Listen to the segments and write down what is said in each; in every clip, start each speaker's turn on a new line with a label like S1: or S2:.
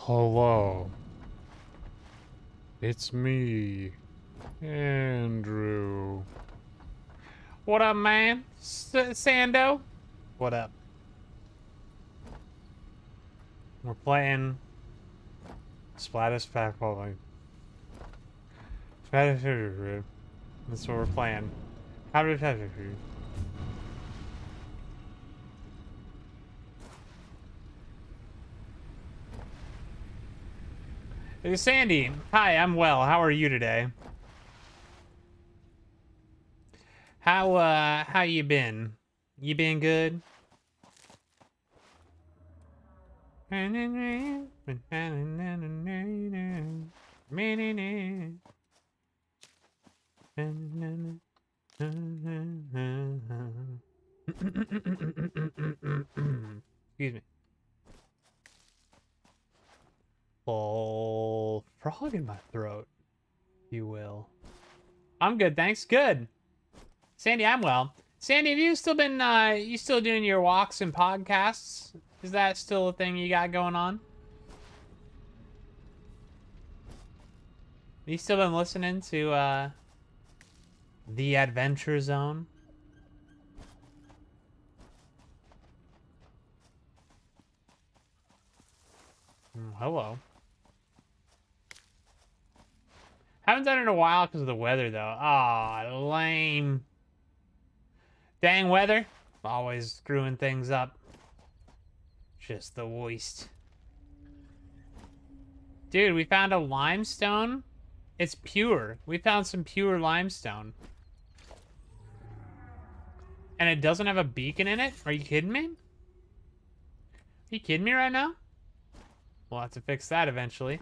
S1: Hello. It's me, Andrew. What up, man? Sando? What up? We're playing Satisfactory. Satisfactory. That's what we're playing. How do we Satisfactory? Hey, Sandy. Hi, I'm well. How are you today? How you been? You been good? Excuse me. Full frog in my throat, if you will. I'm good, thanks. Good. Sandy, I'm well. Sandy, have you still been, you still doing your walks and podcasts? Is that still a thing you got going on? You still been listening to, The Adventure Zone? Hello. Haven't done it in a while because of the weather, though. Aw, lame. Dang weather. Always screwing things up. Just the worst. Dude, we found a limestone. It's pure. We found some pure limestone. And it doesn't have a beacon in it? Are you kidding me? Are you kidding me right now? We'll have to fix that eventually.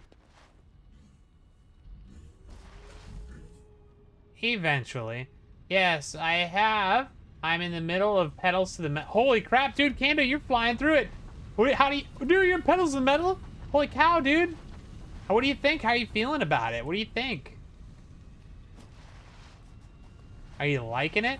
S1: Eventually. Yes, I have. I'm in the middle of pedals to the metal. Holy crap, dude. Kando, you're flying through it. How do you... Dude, your pedals to the metal? Holy cow, dude. What do you think? How are you feeling about it? What do you think? Are you liking it?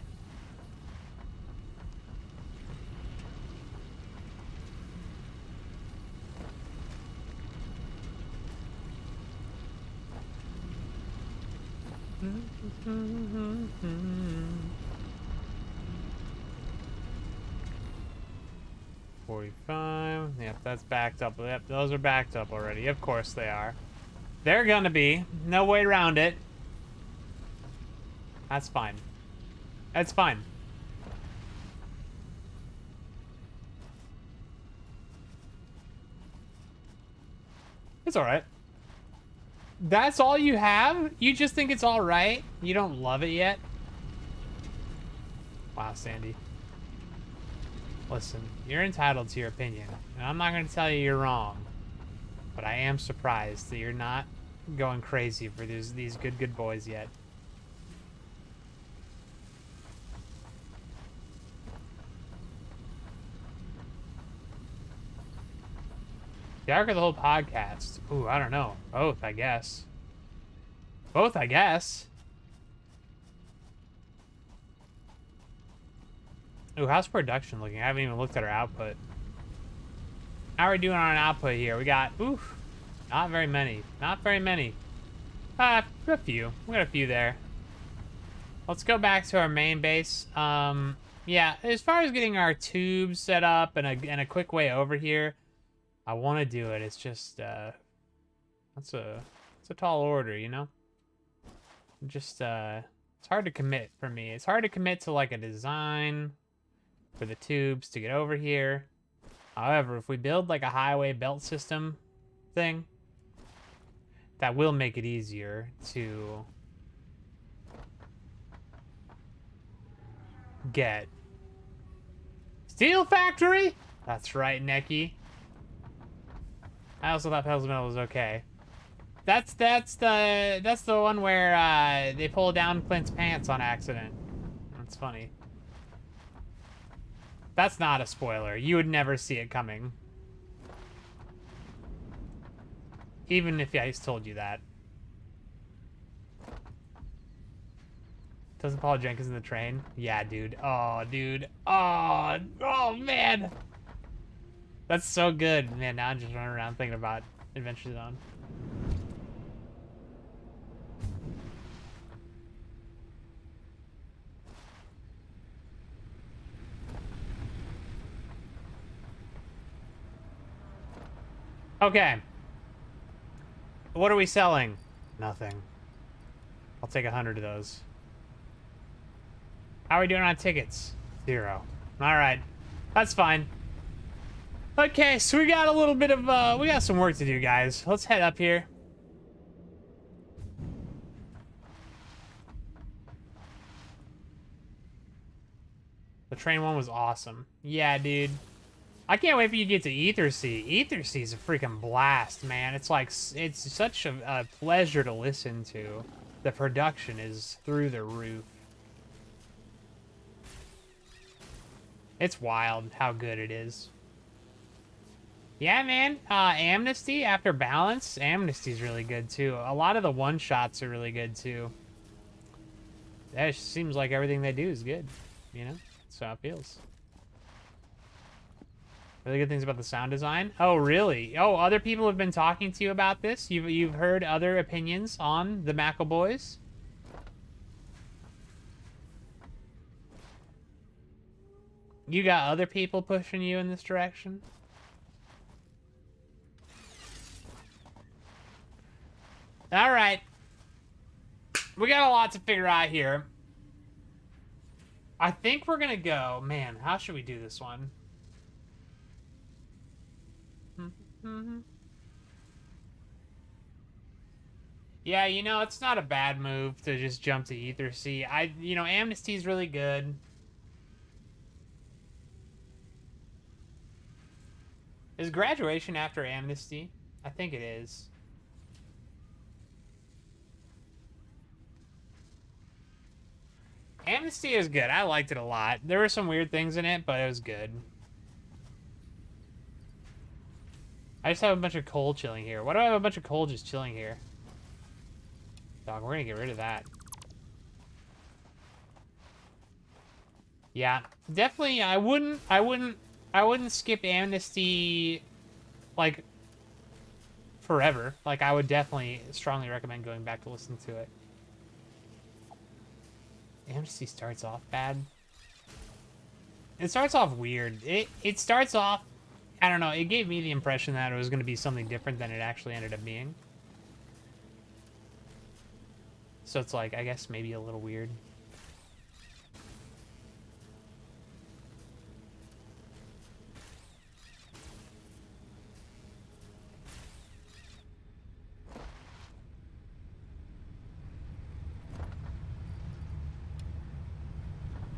S1: $45. Yep, that's backed up. Yep, those are backed up already. Of course they are. They're gonna be. No way around it. That's fine. That's fine. It's alright. That's all you have? You just think it's alright? You don't love it yet? Wow, Sandy. Listen, you're entitled to your opinion, and I'm not going to tell you you're wrong. But I am surprised that you're not going crazy for these good boys yet. The arc of the whole podcast. Ooh, I don't know. Both, I guess. Both, I guess. Ooh, how's production looking? I haven't even looked at our output. How are we doing on an output here? We got, oof, not very many. Not very many. A few. We got a few there. Let's go back to our main base. Yeah, as far as getting our tubes set up and a quick way over here, I want to do it. It's just, it's a tall order, you know? Just, it's hard to commit for me. It's hard to commit to, like, a design for the tubes to get over here. However, if we build, like, a highway belt system thing, that will make it easier to get. Steel Factory? That's right, Neki. I also thought Pedals Metal was okay. That's the one where they pull down Clint's pants on accident. That's funny. That's not a spoiler. You would never see it coming. Even if I just told you that. Doesn't Paul Jenkins in the train? Yeah, dude. Oh, dude. Oh, man. That's so good. Man, now I'm just running around thinking about Adventure Zone. Okay. What are we selling? Nothing. I'll take 100 of those. How are we doing on tickets? 0. Alright. That's fine. Okay, so we got a little bit of, we got some work to do, guys. Let's head up here. The train one was awesome. Yeah, dude. I can't wait for you to get to Ethersea. Ethersea is a freaking blast, man. It's like, it's such a pleasure to listen to. The production is through the roof. It's wild how good it is. Yeah, man. Amnesty after Balance. Amnesty's really good, too. A lot of the one-shots are really good, too. That seems like everything they do is good, you know? That's how it feels. Really good things about the sound design. Oh, really? Oh, other people have been talking to you about this? You've heard other opinions on the McElboys? You got other people pushing you in this direction? All right. We got a lot to figure out here. I think we're gonna go... Man, how should we do this one? Yeah, you know, it's not a bad move to just jump to Ethersea. You know, Amnesty's really good. Is Graduation after Amnesty? I think it is. Amnesty is good. I liked it a lot. There were some weird things in it, but it was good. I just have a bunch of coal chilling here. Why do I have a bunch of coal just chilling here? Dog, we're gonna get rid of that. Yeah, definitely. I wouldn't skip Amnesty, like, forever. Like, I would definitely strongly recommend going back to listen to it. Amnesty starts off bad. It starts off weird. It starts off, I don't know, it gave me the impression that it was going to be something different than it actually ended up being. So it's like, I guess maybe a little weird.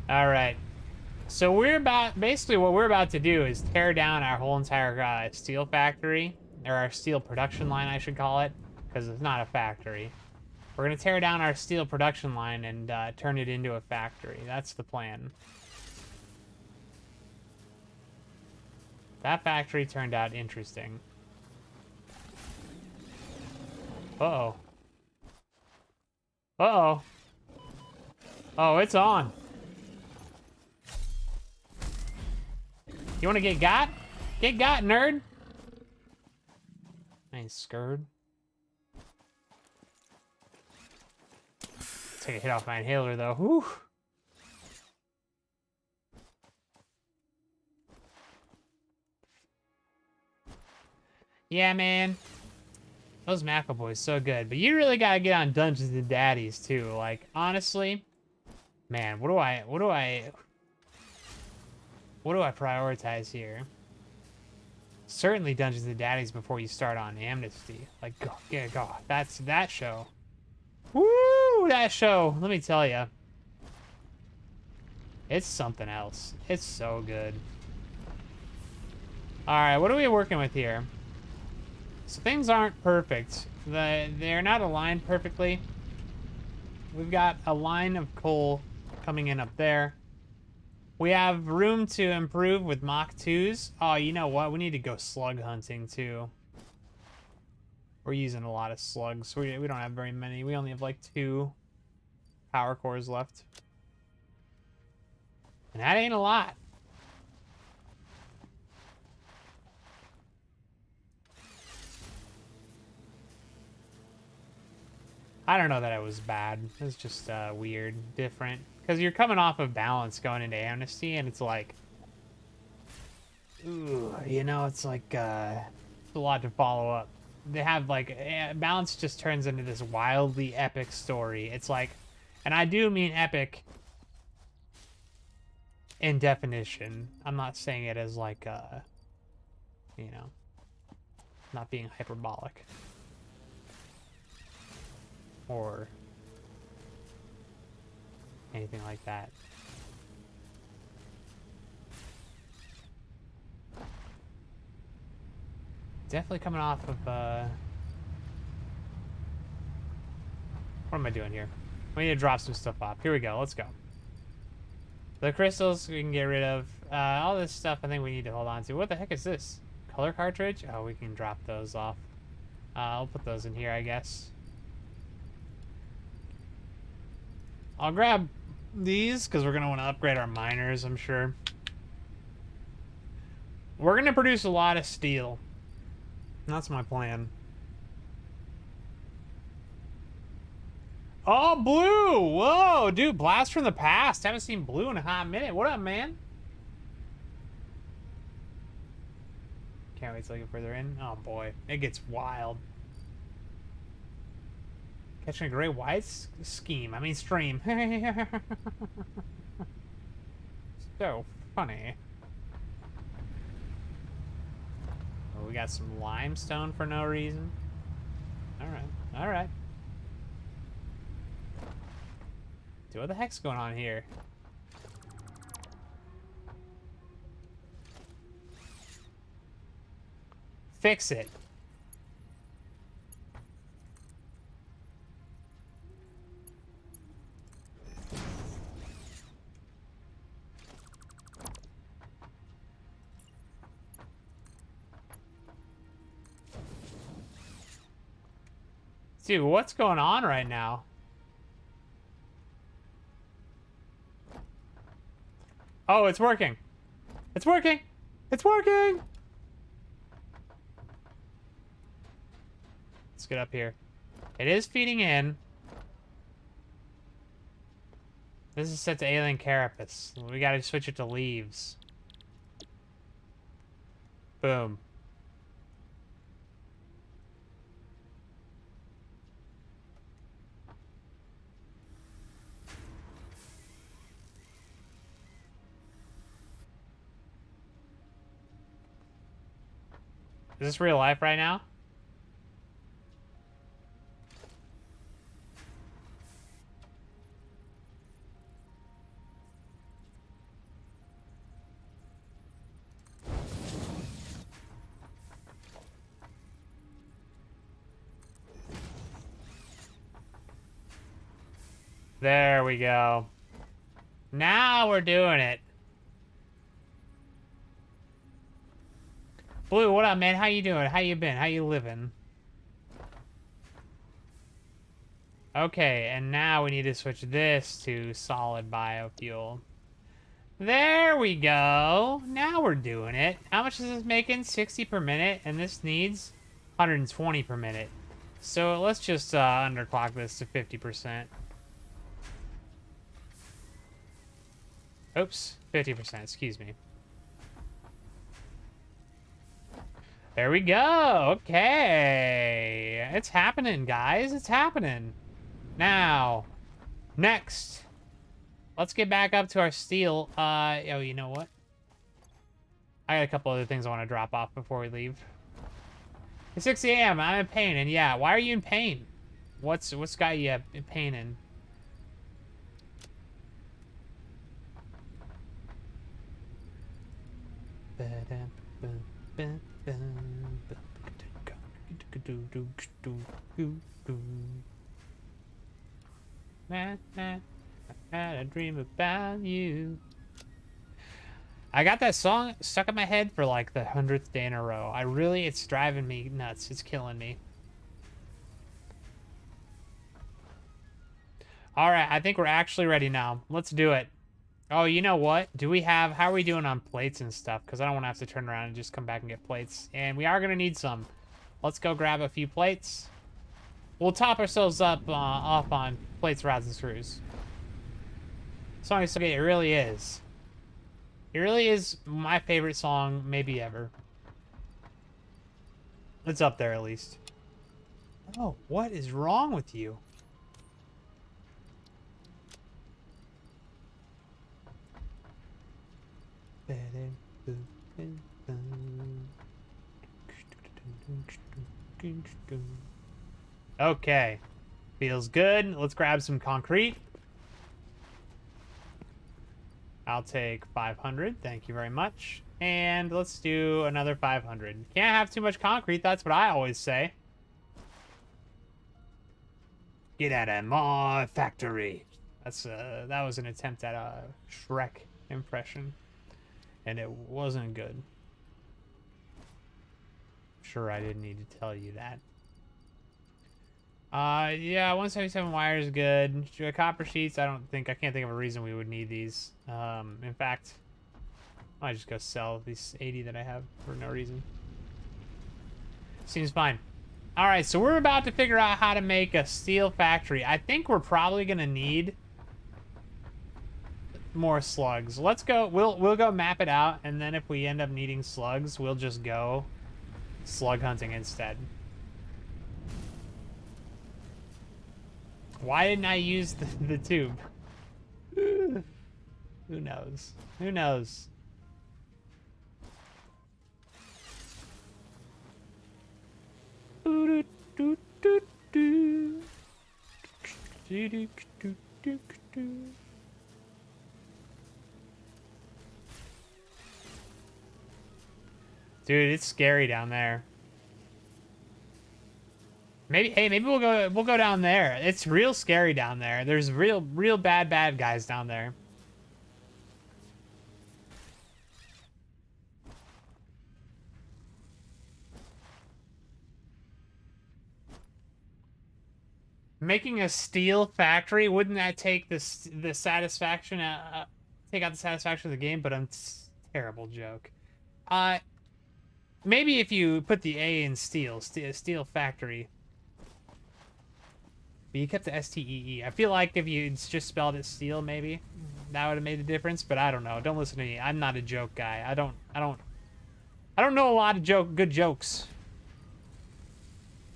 S1: All right. So basically what we're about to do is tear down our whole entire steel factory, or our steel production line, I should call it, because it's not a factory. We're going to tear down our steel production line and turn it into a factory. That's the plan. That factory turned out interesting. Uh-oh. Uh-oh. Oh, it's on. You want to get got? Get got, nerd. I ain't scared. Take a hit off my inhaler, though. Whew. Yeah, man. Those McElboys so good. But you really gotta get on Dungeons and Daddies, too. Like, honestly, man, what do I prioritize here? Certainly Dungeons and Daddies before you start on Amnesty. Like, God, that's that show. Woo! That show, let me tell you. It's something else. It's so good. Alright, what are we working with here? So things aren't perfect. They're not aligned perfectly. We've got a line of coal coming in up there. We have room to improve with Mach 2s. Oh, you know what? We need to go slug hunting, too. We're using a lot of slugs. We don't have very many. We only have, like, 2 power cores left. And that ain't a lot. I don't know that it was bad. It was just weird, different. Because you're coming off of balance going into amnesty, and it's like, ooh, you know, it's like it's a lot to follow up. They have like balance just turns into this wildly epic story. It's like, and I do mean epic in definition. I'm not saying it as like you know, not being hyperbolic or anything like that. Definitely coming off of what am I doing here? We need to drop some stuff off. Here we go. Let's go. The crystals we can get rid of. All this stuff I think we need to hold on to. What the heck is this? Color cartridge? Oh, we can drop those off. I'll put those in here, I guess. I'll grab these because we're going to want to upgrade our miners, I'm sure. We're going to produce a lot of steel. That's my plan. Oh, blue! Whoa, dude, blast from the past. Haven't seen blue in a hot minute. What up, man? Can't wait till I get further in. Oh, boy. It gets wild. Catching a great white scheme. I mean, stream. So funny. Oh, we got some limestone for no reason. Alright, alright. Dude, what the heck's going on here? Fix it. Dude, what's going on right now? Oh, it's working. It's working. It's working. Let's get up here. It is feeding in. This is set to alien carapace. We gotta switch it to leaves. Boom. Is this real life right now? There we go. Now we're doing it. Blue, what up, man? How you doing? How you been? How you living? Okay, and now we need to switch this to solid biofuel. There we go. Now we're doing it. How much is this making? 60 per minute, and this needs 120 per minute. So let's just underclock this to 50%. Oops, 50%, excuse me. There we go. Okay. It's happening, guys. It's happening. Now, next, let's get back up to our steel. Oh, you know what? I got a couple other things I want to drop off before we leave. It's 6 a.m. I'm in pain, and yeah, why are you in pain? What's got you in pain? In? I had a dream about you. I got that song stuck in my head for like the 100th day in a row. It's driving me nuts. It's killing me. All right, I think we're actually ready now. Let's do it. Oh, you know what? How are we doing on plates and stuff? Because I don't want to have to turn around and just come back and get plates. And we are going to need some. Let's go grab a few plates. We'll top ourselves up off on plates, rods, and screws. Song is so good. It really is. It really is my favorite song, maybe ever. It's up there at least. Oh, what is wrong with you? Okay. Feels good. Let's grab some concrete. I'll take 500. Thank you very much. And let's do another 500. Can't have too much concrete. That's what I always say. Get out of my factory. That was an attempt at a Shrek impression. And it wasn't good. Sure, I didn't need to tell you that. Yeah, 177 wire is good. Copper sheets, I can't think of a reason we would need these. In fact, I might just go sell these 80 that I have for no reason. Seems fine. All right, so we're about to figure out how to make a steel factory. I think we're probably gonna need more slugs. Let's go. We'll go map it out, and then if we end up needing slugs, we'll just go slug hunting instead. Why didn't I use the tube? Who knows? Who knows? Dude, it's scary down there. Maybe we'll go down there. It's real scary down there. There's real bad guys down there. Making a steel factory, wouldn't that take the satisfaction take out the satisfaction of the game? But I'm terrible joke. Maybe if you put the A in steel steel factory. But you kept the S-T-E-E. I feel like if you just spelled it steel, maybe that would have made a difference. But I don't know. Don't listen to me. I'm not a joke guy. I don't know a lot of good jokes.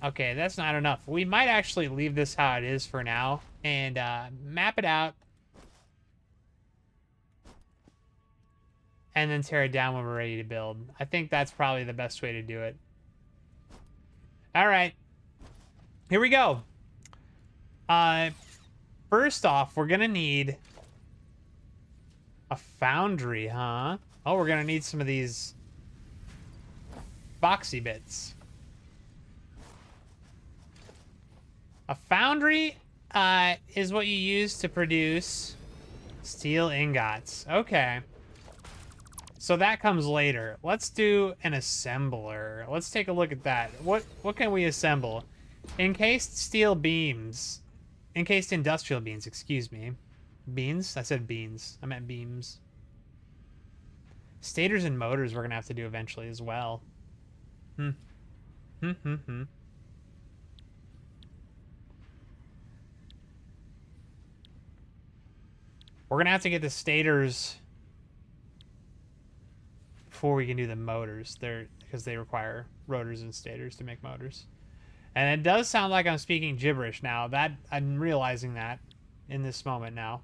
S1: Okay, that's not enough. We might actually leave this how it is for now and map it out, and then tear it down when we're ready to build. I think that's probably the best way to do it. All right, here we go. First off, we're gonna need a foundry, huh? Oh, we're gonna need some of these boxy bits. A foundry is what you use to produce steel ingots. Okay. So that comes later. Let's do an assembler. Let's take a look at that. What can we assemble? Encased steel beams. Encased industrial beams, excuse me. Beans? I said beans. I meant beams. Stators and motors we're going to have to do eventually as well. We're going to have to get the stators before we can do the motors. Because they require rotors and stators to make motors. And it does sound like I'm speaking gibberish now. That I'm realizing that in this moment now.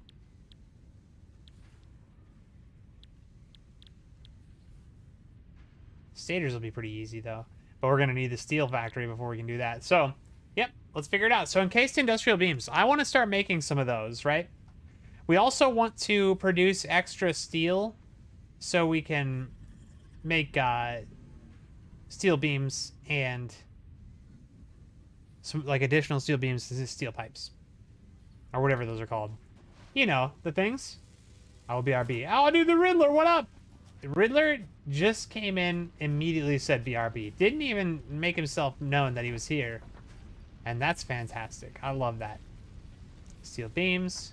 S1: Stators will be pretty easy though. But we're gonna need the steel factory before we can do that. So, yep, let's figure it out. So encased industrial beams. I want to start making some of those, right? We also want to produce extra steel so we can make steel beams and some like additional steel beams to steel pipes or whatever those are called. You know, the things. I will BRB. Oh, dude, the Riddler, what up? The Riddler just came in, immediately said BRB. Didn't even make himself known that he was here. And that's fantastic. I love that. Steel beams.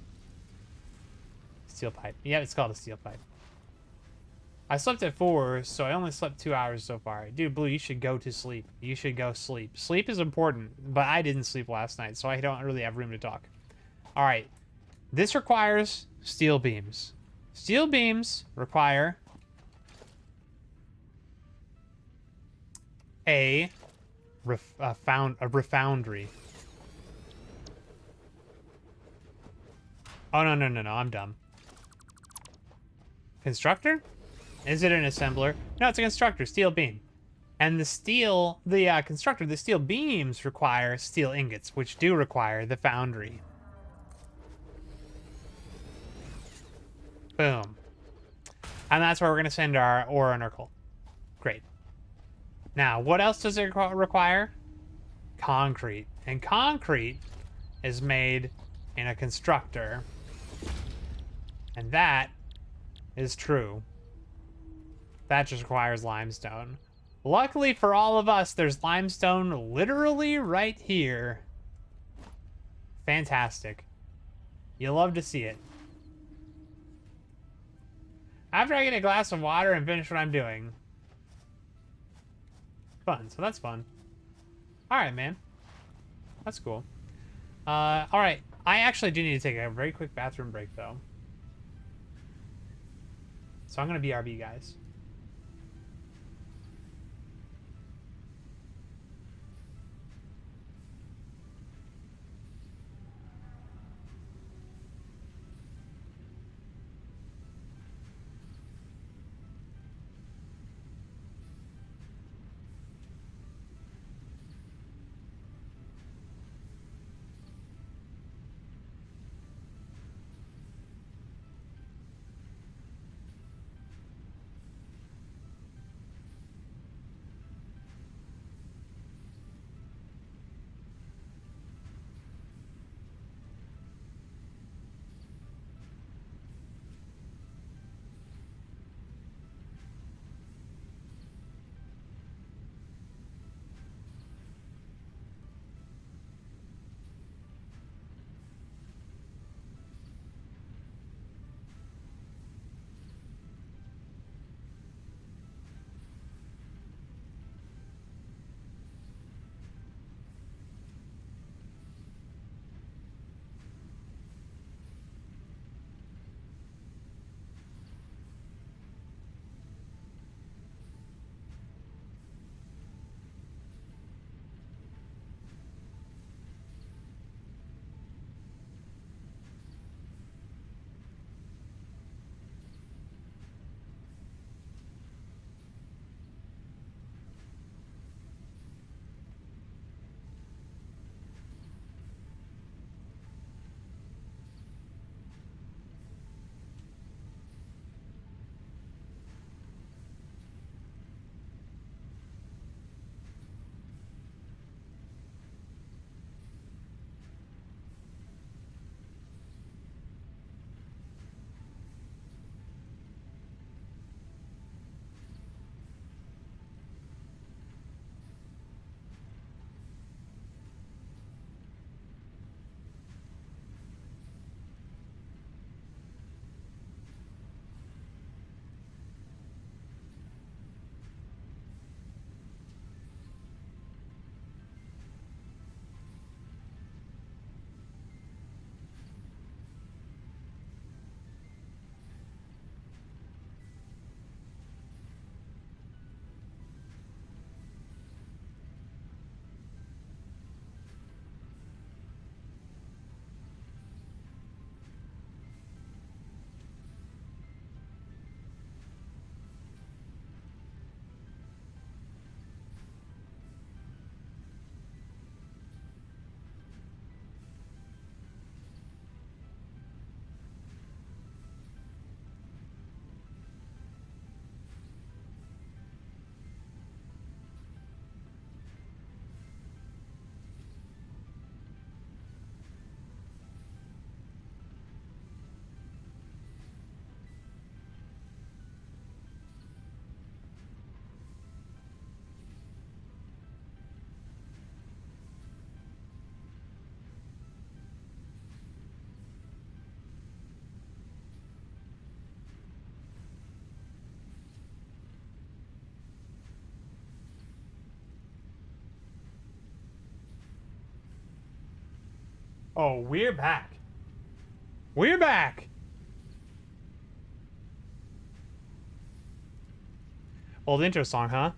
S1: Steel pipe. Yeah, it's called a steel pipe. I slept at 4, so I only slept 2 hours so far. Dude, Blue, you should go to sleep. You should go sleep. Sleep is important, but I didn't sleep last night, so I don't really have room to talk. All right. This requires steel beams. Steel beams require a refoundry. Oh, no, I'm dumb. Constructor? Is it an assembler? No, it's a constructor, steel beam. And the constructor, the steel beams require steel ingots, which do require the foundry. Boom. And that's where we're going to send our ore and our coal. Great. Now, what else does it require? Concrete. And concrete is made in a constructor. And that is true. That just requires limestone. Luckily for all of us, there's limestone literally right here. Fantastic. You love to see it. After I get a glass of water and finish what I'm doing. Fun, so that's fun. Alright, man. That's cool. Alright. I actually do need to take a very quick bathroom break, though. So I'm gonna BRB, guys. Oh, we're back. We're back. Old intro song, huh?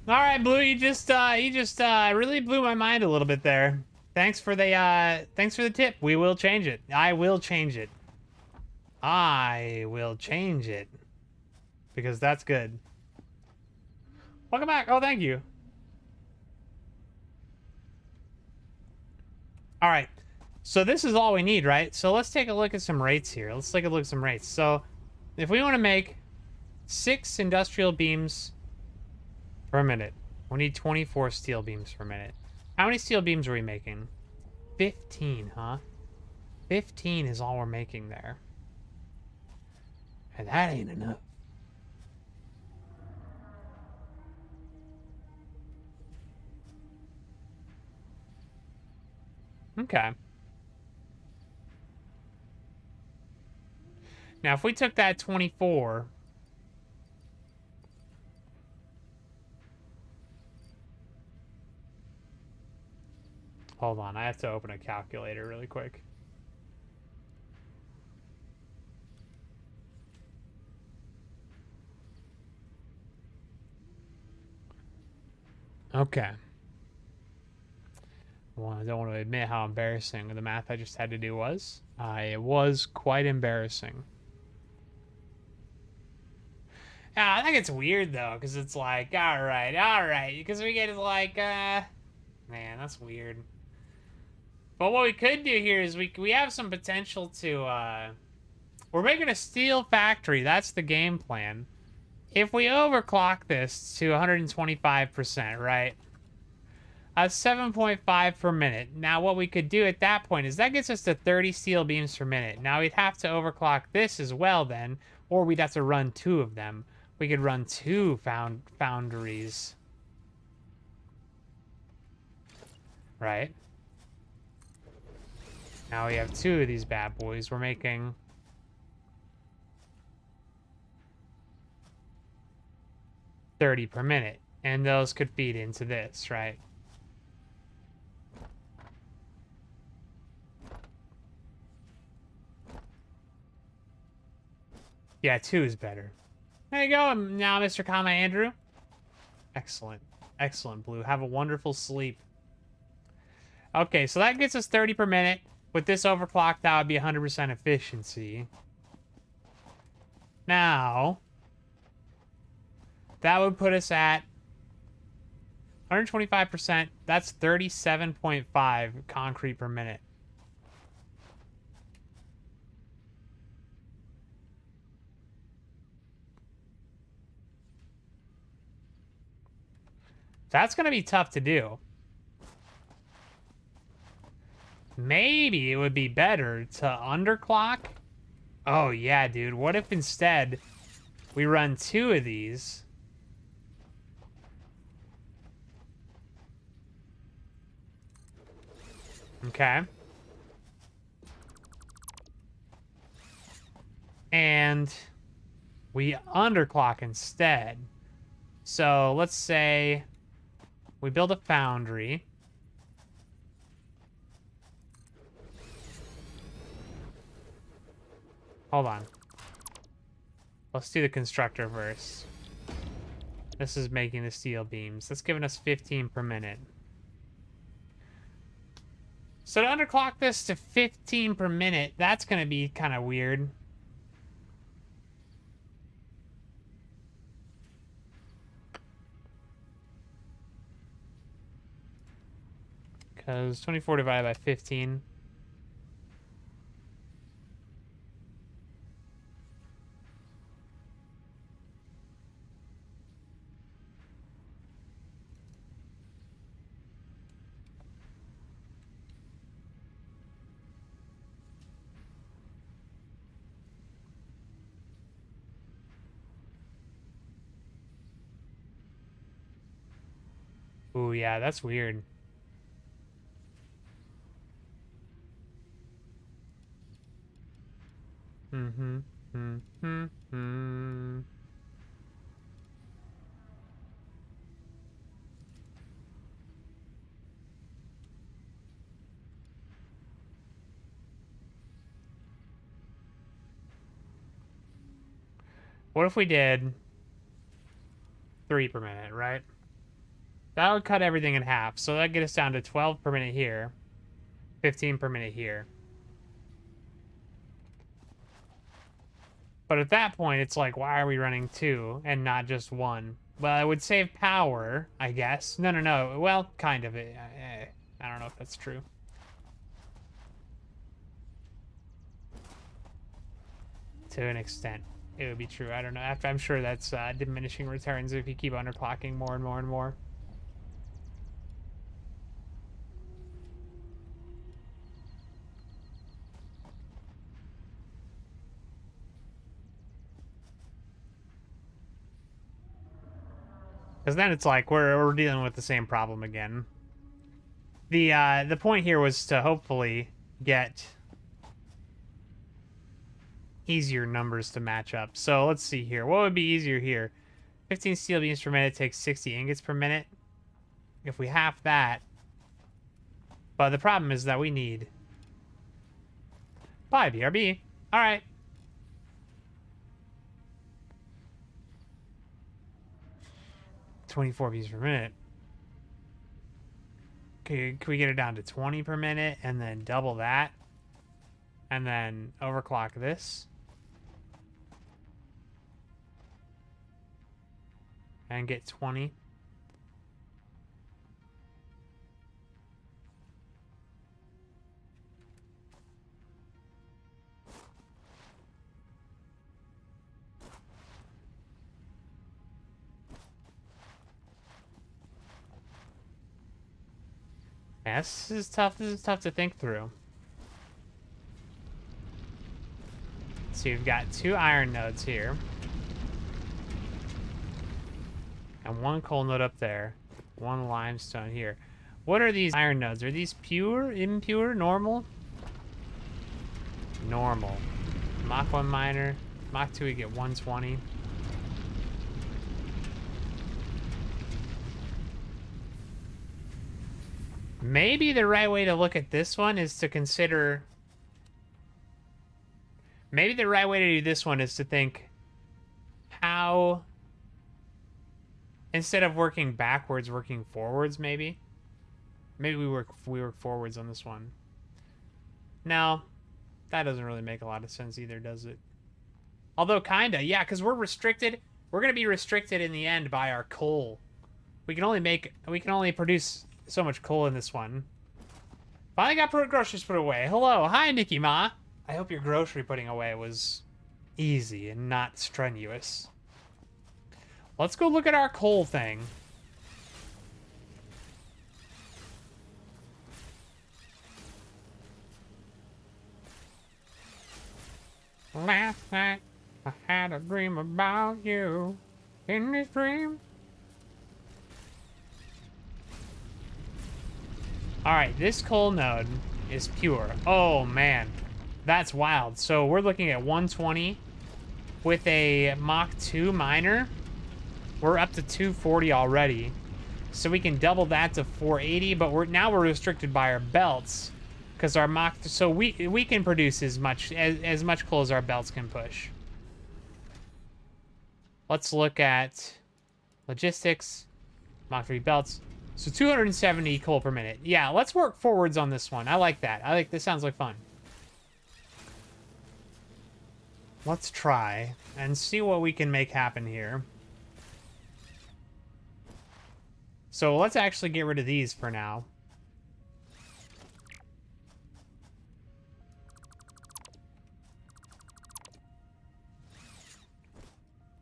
S1: All right, Blue, you just really blew my mind a little bit there. Thanks for the tip. We will change it. I will change it. I will change it because that's good. Welcome back. Oh, thank you. All right. So this is all we need, right? So let's take a look at some rates here. Let's take a look at some rates. So if we want to make 6 industrial beams per minute, we need 24 steel beams per minute. How many steel beams are we making? 15, huh? 15 is all we're making there. And that ain't enough. Okay. Now, if we took that 24... Hold on, I have to open a calculator really quick. Okay. Well, I don't want to admit how embarrassing the math I just had to do was. It was quite embarrassing. Yeah, I think it's weird, though, because it's like, alright, because we get like, man, that's weird. But what we could do here is we have some potential to, we're making a steel factory. That's the game plan. If we overclock this to 125%, right? 7.5 per minute. Now, what we could do at that point is that gets us to 30 steel beams per minute. Now, we'd have to overclock this as well then, or we'd have to run 2 of them. We could run 2 foundries. Right? Now we have 2 of these bad boys. We're making... $30 per minute. And those could feed into this, right? Yeah, 2 is better. There you go. Now, Mr. Kama Andrew. Excellent. Excellent, Blue. Have a wonderful sleep. Okay, so that gets us 30 per minute. With this overclock, that would be 100% efficiency. Now, that would put us at 125%. That's 37.5 concrete per minute. That's going to be tough to do. Maybe it would be better to underclock. Oh, yeah, dude. What if instead we run 2 of these? Okay. And we underclock instead. So let's say we build a foundry. Hold on. Let's do the constructor first. This is making the steel beams. That's giving us 15 per minute. So to underclock this to 15 per minute, that's going to be kind of weird. Because 24 divided by 15. Ooh, yeah, that's weird. What if we did 3 per minute, right? That would cut everything in half. So that'd get us down to 12 per minute here, 15 per minute here. But at that point, it's like, why are we running 2 and not just 1? Well, it would save power, I guess. No. Well, kind of. I don't know if that's true. To an extent, it would be true. I don't know. I'm sure that's diminishing returns if you keep underclocking more and more and more. Because then it's like we're dealing with the same problem again. The point here was to hopefully get easier numbers to match up. So let's see here. What would be easier here? 15 steel beams per minute takes 60 ingots per minute. If we half that. But the problem is that we need 5 BRB. All right. $24 beams per minute. Okay, can we get it down to 20 per minute and then double that? And then overclock this. And get 20. Yeah, this is tough. This is tough to think through. So you've got 2 iron nodes here. And 1 coal node up there. 1 limestone here. What are these iron nodes? Are these pure, impure, normal? Normal. Mach 1 miner. Mach 2 we get 120. Maybe the right way to look at this one is to consider... Maybe the right way to do this one is to think how... Instead of working backwards, working forwards, maybe? Maybe we work forwards on this one. No, that doesn't really make a lot of sense either, does it? Although, kinda, yeah, because we're restricted. We're going to be restricted in the end by our coal. We can only produce so much coal in this one. Finally got groceries put away. Hello. Hi, Nikki Ma. I hope your grocery putting away was easy and not strenuous. Let's go look at our coal thing. Last night, I had a dream about you. In this dream... Alright, this coal node is pure. Oh, man. That's wild. So we're looking at 120 with a Mach 2 miner. We're up to 240 already. So we can double that to 480, but we're restricted by our belts. Because our Mach... So we can produce as much coal as our belts can push. Let's look at logistics. Mach 3 belts. So 270 coal per minute. Yeah, let's work forwards on this one. I like that. This sounds like fun. Let's try and see what we can make happen here. So let's actually get rid of these for now.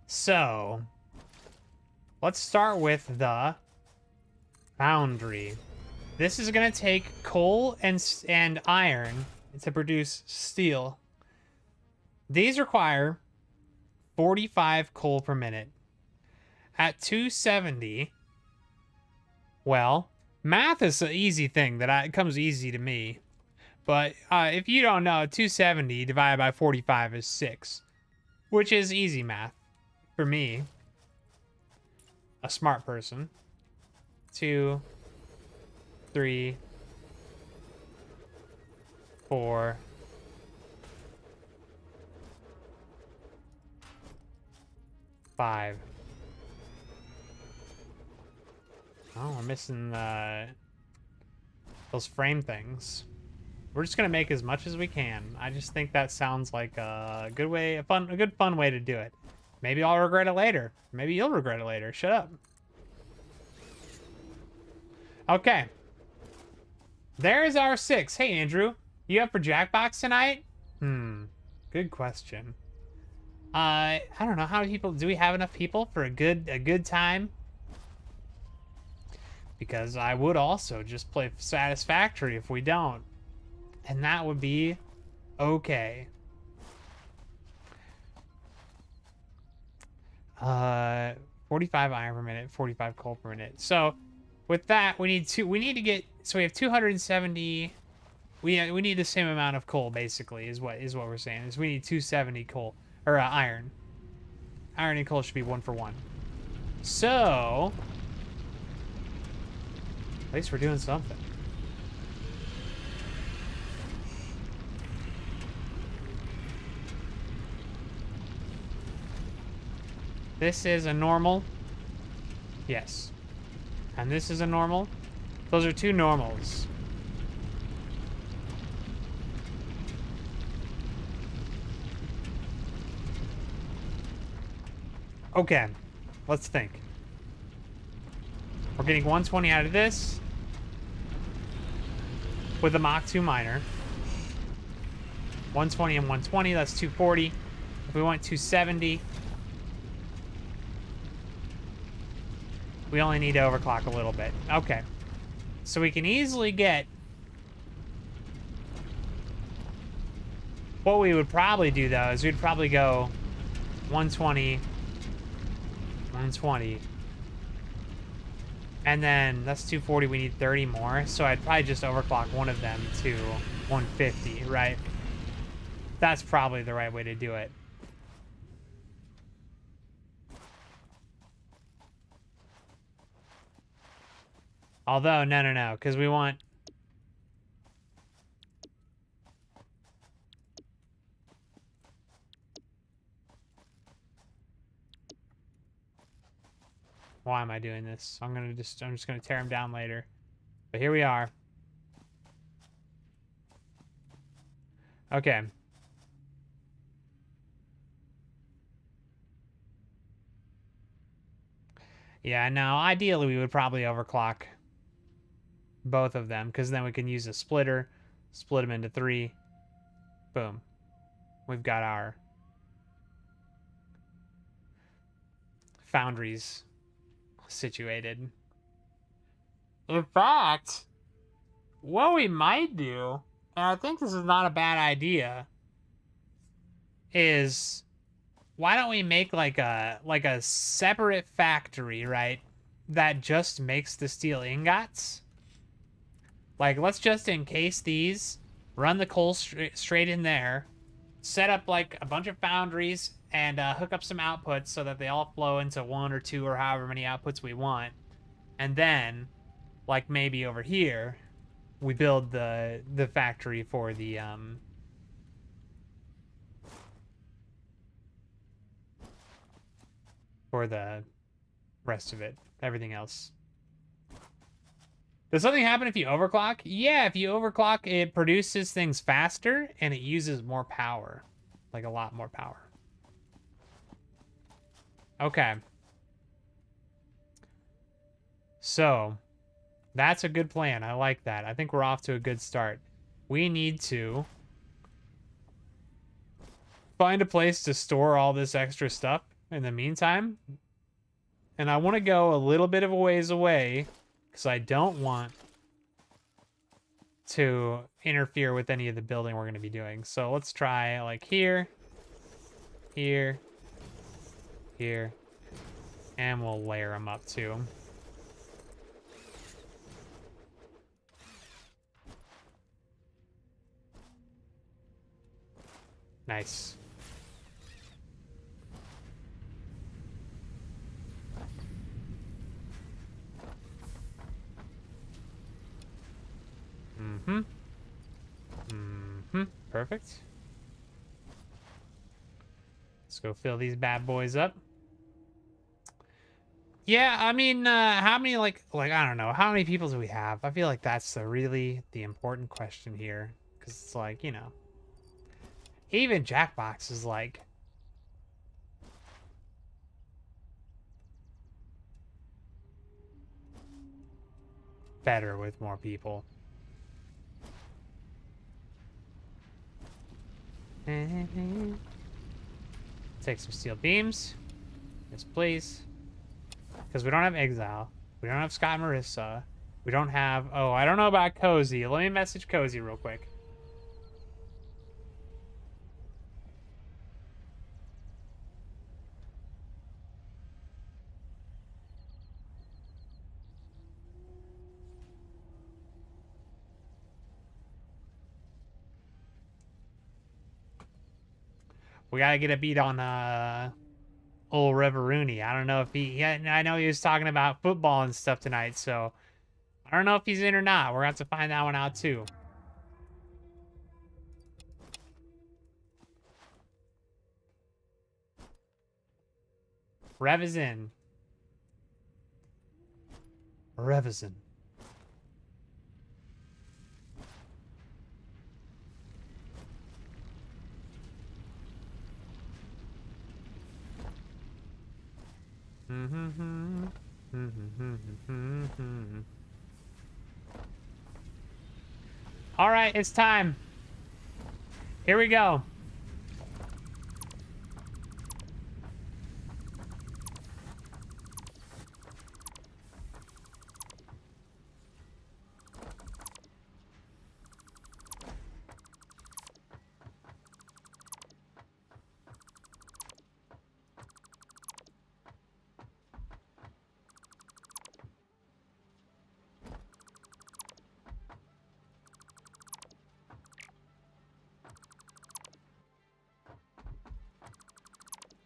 S1: So let's start with the foundry. This is going to take coal and iron to produce steel. These require 45 coal per minute. At 270, well, math is an easy thing it comes easy to me. But if you don't know, 270 divided by 45 is 6, which is easy math for me, a smart person. 2, 3, 4, 5, 5. Oh, we're missing those frame things. We're just gonna make as much as we can. I just think that sounds like a good way, a good fun way to do it. Maybe I'll regret it later. Maybe you'll regret it later. Shut up. Okay. There's our 6. Hey, Andrew. You up for Jackbox tonight? Good question. I don't know. How many people... Do we have enough people for a good time? Because I would also just play Satisfactory if we don't. And that would be okay. 45 iron per minute, 45 coal per minute. So with that, we need to get, so we have 270. We need the same amount of coal basically is what we're saying. Is we need 270 coal or iron. Iron and coal should be 1 for 1. So at least we're doing something. This is a normal. Yes. And this is a normal. Those are 2 normals. Okay. Let's think. We're getting 120 out of this. With the Mach 2 miner. 120 and 120, that's 240. If we want 270... we only need to overclock a little bit. Okay. So we can easily get... What we would probably do, though, is we'd probably go 120, 120. And then that's 240. We need 30 more. So I'd probably just overclock one of them to 150, right? That's probably the right way to do it. Although, no, because we want... Why am I doing this? I'm just gonna tear them down later. But here we are. Okay. Yeah, no, ideally we would probably overclock both of them, because then we can use a splitter, split them into 3. Boom. We've got our foundries situated. In fact, what we might do, and I think this is not a bad idea, is why don't we make like a separate factory, right, that just makes the steel ingots? Like, let's just encase these, run the coal straight in there, set up like a bunch of foundries, and hook up some outputs so that they all flow into 1 or 2 or however many outputs we want. And then, like maybe over here, we build the factory for the rest of it, everything else. Does something happen if you overclock? Yeah, if you overclock, it produces things faster and it uses more power. Like a lot more power. Okay. So, that's a good plan. I like that. I think we're off to a good start. We need to find a place to store all this extra stuff in the meantime. And I want to go a little bit of a ways away, because I don't want to interfere with any of the building we're going to be doing. So let's try like here, here, here, and we'll layer them up too. Nice. Perfect. Let's go fill these bad boys up. Yeah, I mean, how many like I don't know, how many people do we have? I feel like that's the important question here, because it's like, you know, even Jackbox is like better with more people. Take some steel beams. Yes, please. Because we don't have Exile. We don't have Scott Marissa. We don't have... Oh, I don't know about Cozy. Let me message Cozy real quick. We gotta get a beat on old Reverooney. I don't know if yeah, I know he was talking about football and stuff tonight, so I don't know if he's in or not. We're gonna have to find that one out too. Rev is in. Rev is in. All right, it's time. Here we go.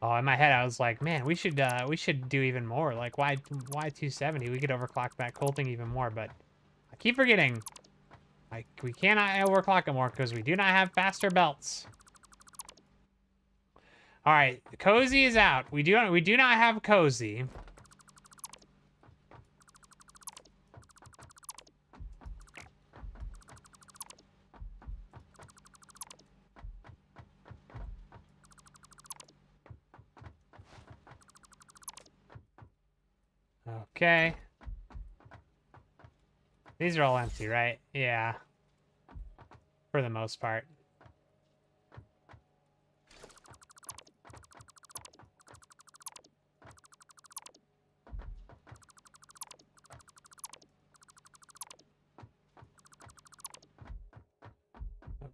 S1: Oh, in my head, I was like, man, we should do even more. Like, why 270? We could overclock that coal thing even more, but I keep forgetting. Like, we cannot overclock it more because we do not have faster belts. All right, Cozy is out. We do not have Cozy. Okay. These are all empty, right? Yeah. For the most part.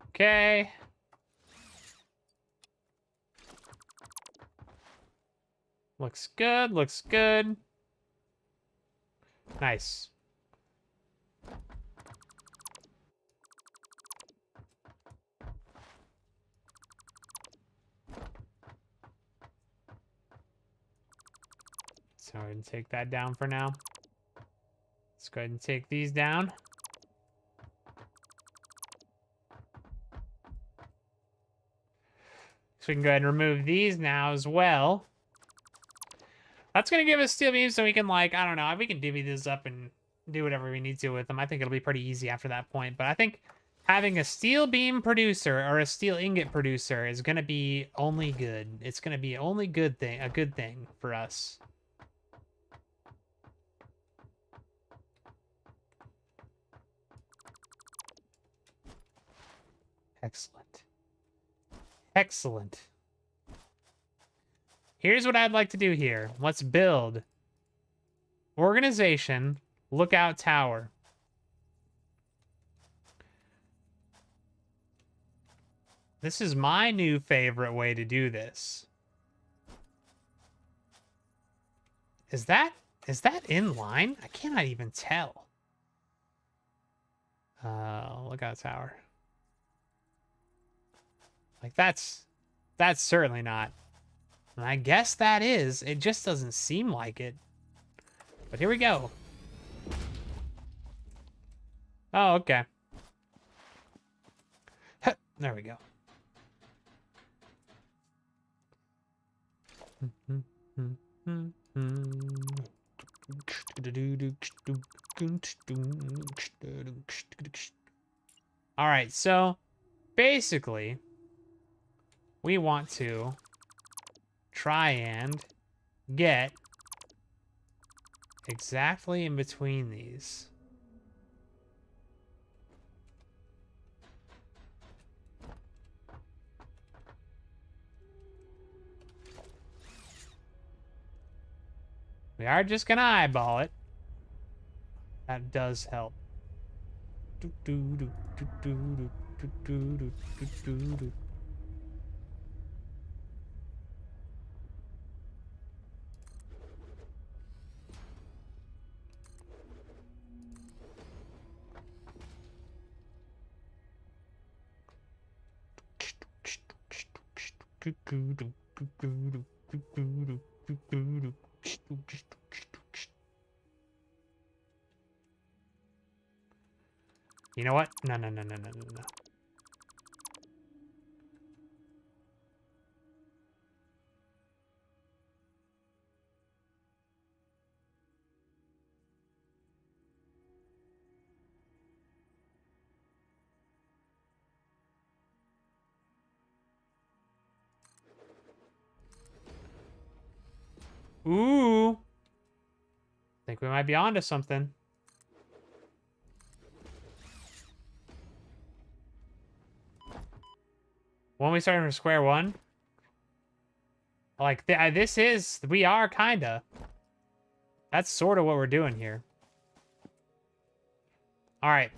S1: Okay. Looks good, looks good. Nice. So go ahead and take that down for now. Let's go ahead and take these down. So we can go ahead and remove these now as well. That's going to give us steel beams so we can, like, I don't know, we can divvy this up and do whatever we need to with them. I think it'll be pretty easy after that point. But I think having a steel beam producer or a steel ingot producer is going to be only good. It's going to be only a good thing for us. Excellent. Excellent. Here's what I'd like to do here. Let's build organization, lookout tower. This is my new favorite way to do this. Is that in line? I cannot even tell. Lookout tower. Like that's certainly not. And I guess that is. It just doesn't seem like it. But here we go. Oh, okay. There we go. All right, so basically, we want to try and get exactly in between these. We are just gonna eyeball it. That does help. You know what? No, no, no, no, no, no, no. Ooh. Think we might be onto something. When we start from square one? Like, this is... We are, kinda. That's sort of what we're doing here. Alright.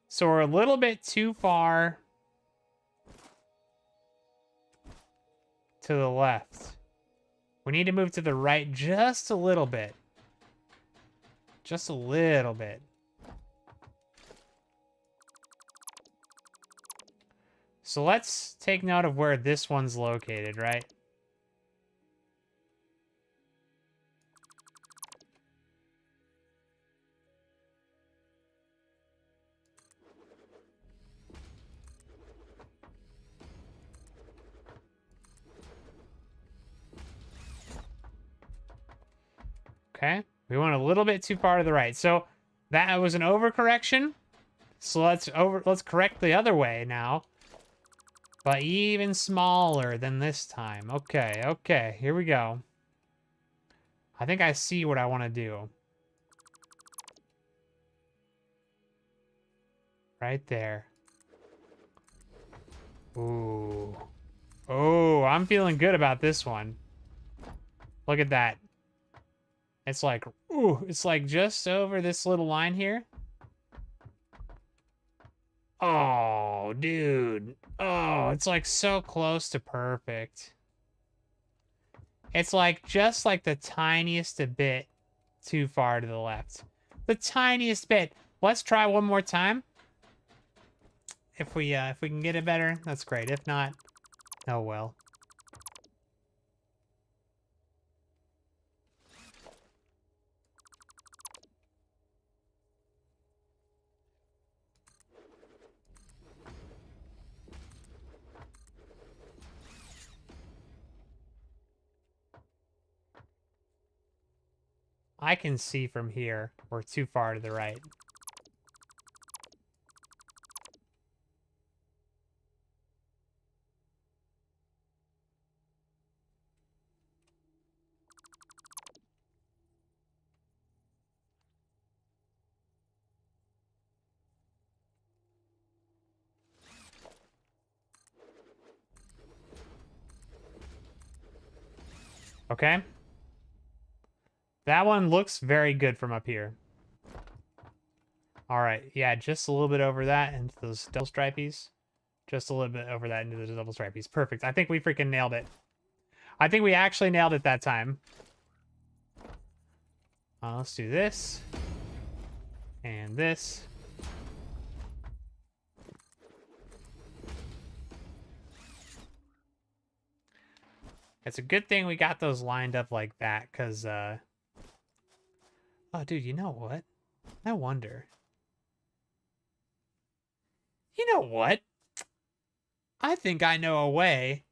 S1: So we're a little bit too far to the left. We need to move to the right just a little bit. Just a little bit. So let's take note of where this one's located, right? Okay. We went a little bit too far to the right. So that was an overcorrection. So let's correct the other way now. But even smaller than this time. Okay, okay, here we go. I think I see what I want to do. Right there. Ooh. Oh, I'm feeling good about this one. Look at that. It's like, ooh, it's like just over this little line here. Oh, dude. Oh, it's like so close to perfect. It's like just like the tiniest a bit too far to the left. The tiniest bit. Let's try one more time. If we can get it better, that's great. If not, oh well. I can see from here we're too far to the right. Okay. That one looks very good from up here. All right, yeah, just a little bit over that into those double stripies. Just a little bit over that into those double stripies. Perfect. I think we freaking nailed it. I think we actually nailed it that time. Let's do this. And this. It's a good thing we got those lined up like that, because, oh, dude, you know what? I wonder. You know what? I think I know a way.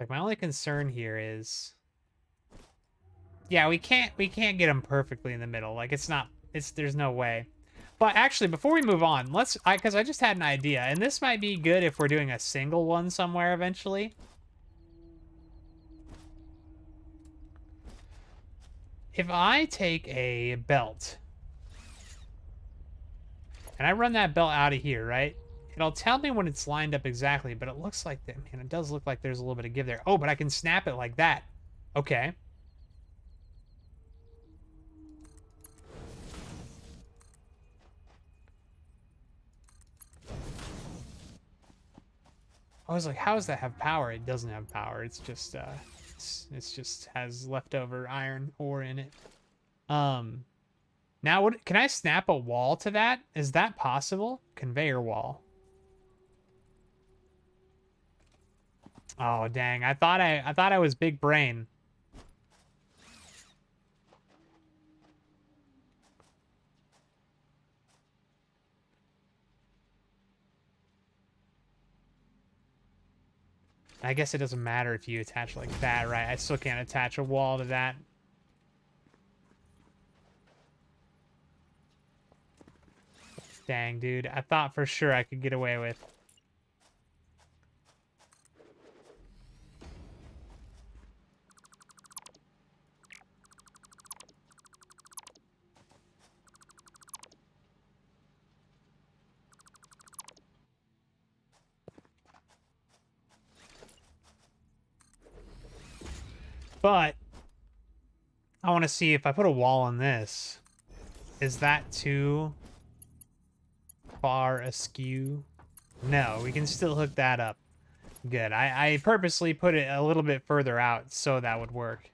S1: Like, my only concern here is... Yeah, we can't get them perfectly in the middle. Like, there's no way. But actually, before we move on, because I just had an idea, and this might be good if we're doing a single one somewhere eventually. If I take a belt, and I run that belt out of here, right? It'll tell me when it's lined up exactly, but it looks like that, man, it does look like there's a little bit of give there. Oh, but I can snap it like that. Okay. I was like, how does that have power? It doesn't have power. It's just, it's just has leftover iron ore in it. Now what, can I snap a wall to that? Is that possible? Conveyor wall. Oh, dang. I thought I was big brain. I guess it doesn't matter if you attach like that, right? I still can't attach a wall to that. Dang, dude. I thought for sure I could get away with. But I want to see if I put a wall on this. Is that too far askew? No, we can still hook that up. Good. I purposely put it a little bit further out so that would work.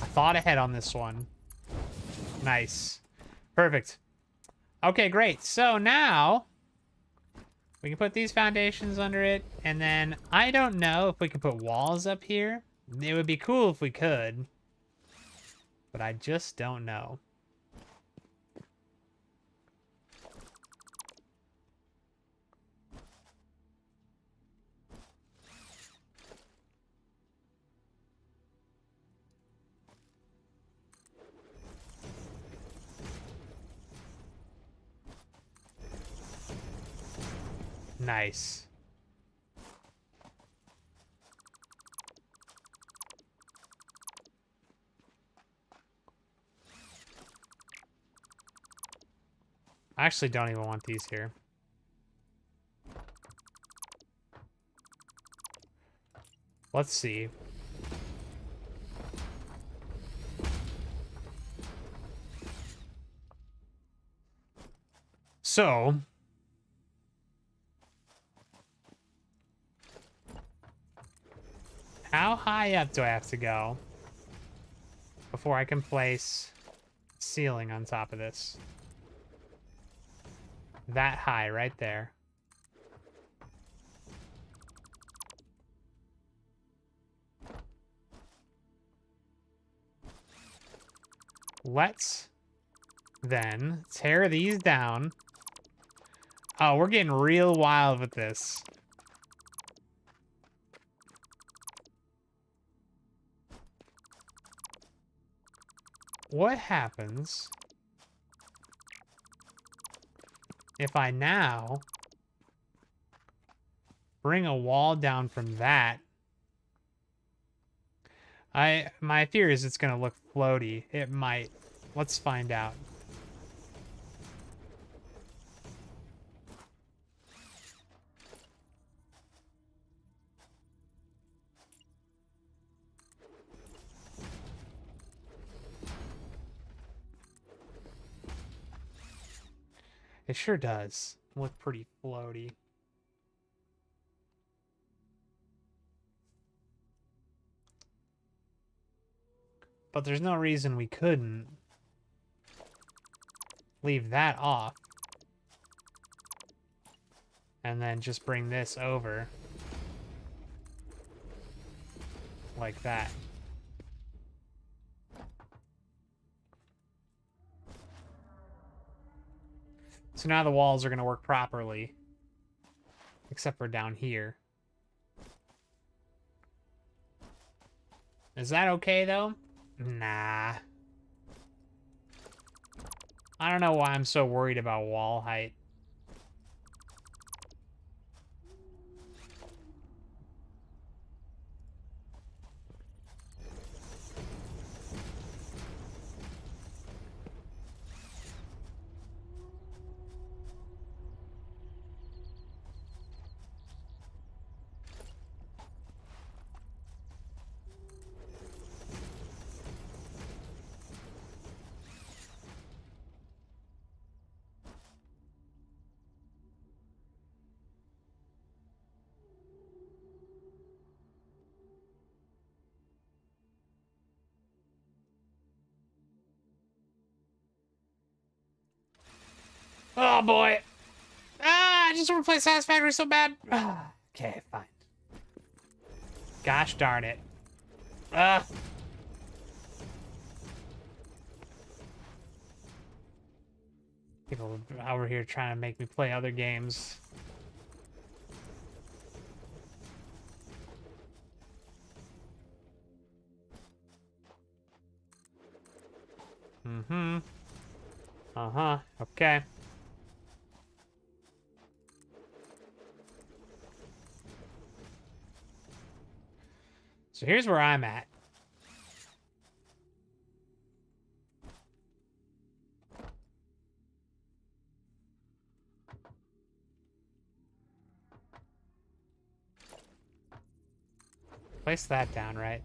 S1: I thought ahead on this one. Nice. Perfect. Okay, great. So now we can put these foundations under it, and then I don't know if we can put walls up here. It would be cool if we could, but I just don't know. Nice. I actually don't even want these here. Let's see. So, how high up do I have to go before I can place ceiling on top of this? That high right there. Let's then tear these down. Oh, we're getting real wild with this. What happens if I now bring a wall down from that? My fear is it's gonna look floaty. It might. Let's find out. It sure does look pretty floaty. But there's no reason we couldn't leave that off. And then just bring this over. Like that. So now the walls are going to work properly. Except for down here. Is that okay, though? Nah. I don't know why I'm so worried about wall height. Oh, boy. Ah, I just want to play Satisfactory so bad. Okay, fine. Gosh darn it. People over here trying to make me play other games. Mm-hmm. Uh-huh. Okay. So here's where I'm at. Place that down, right?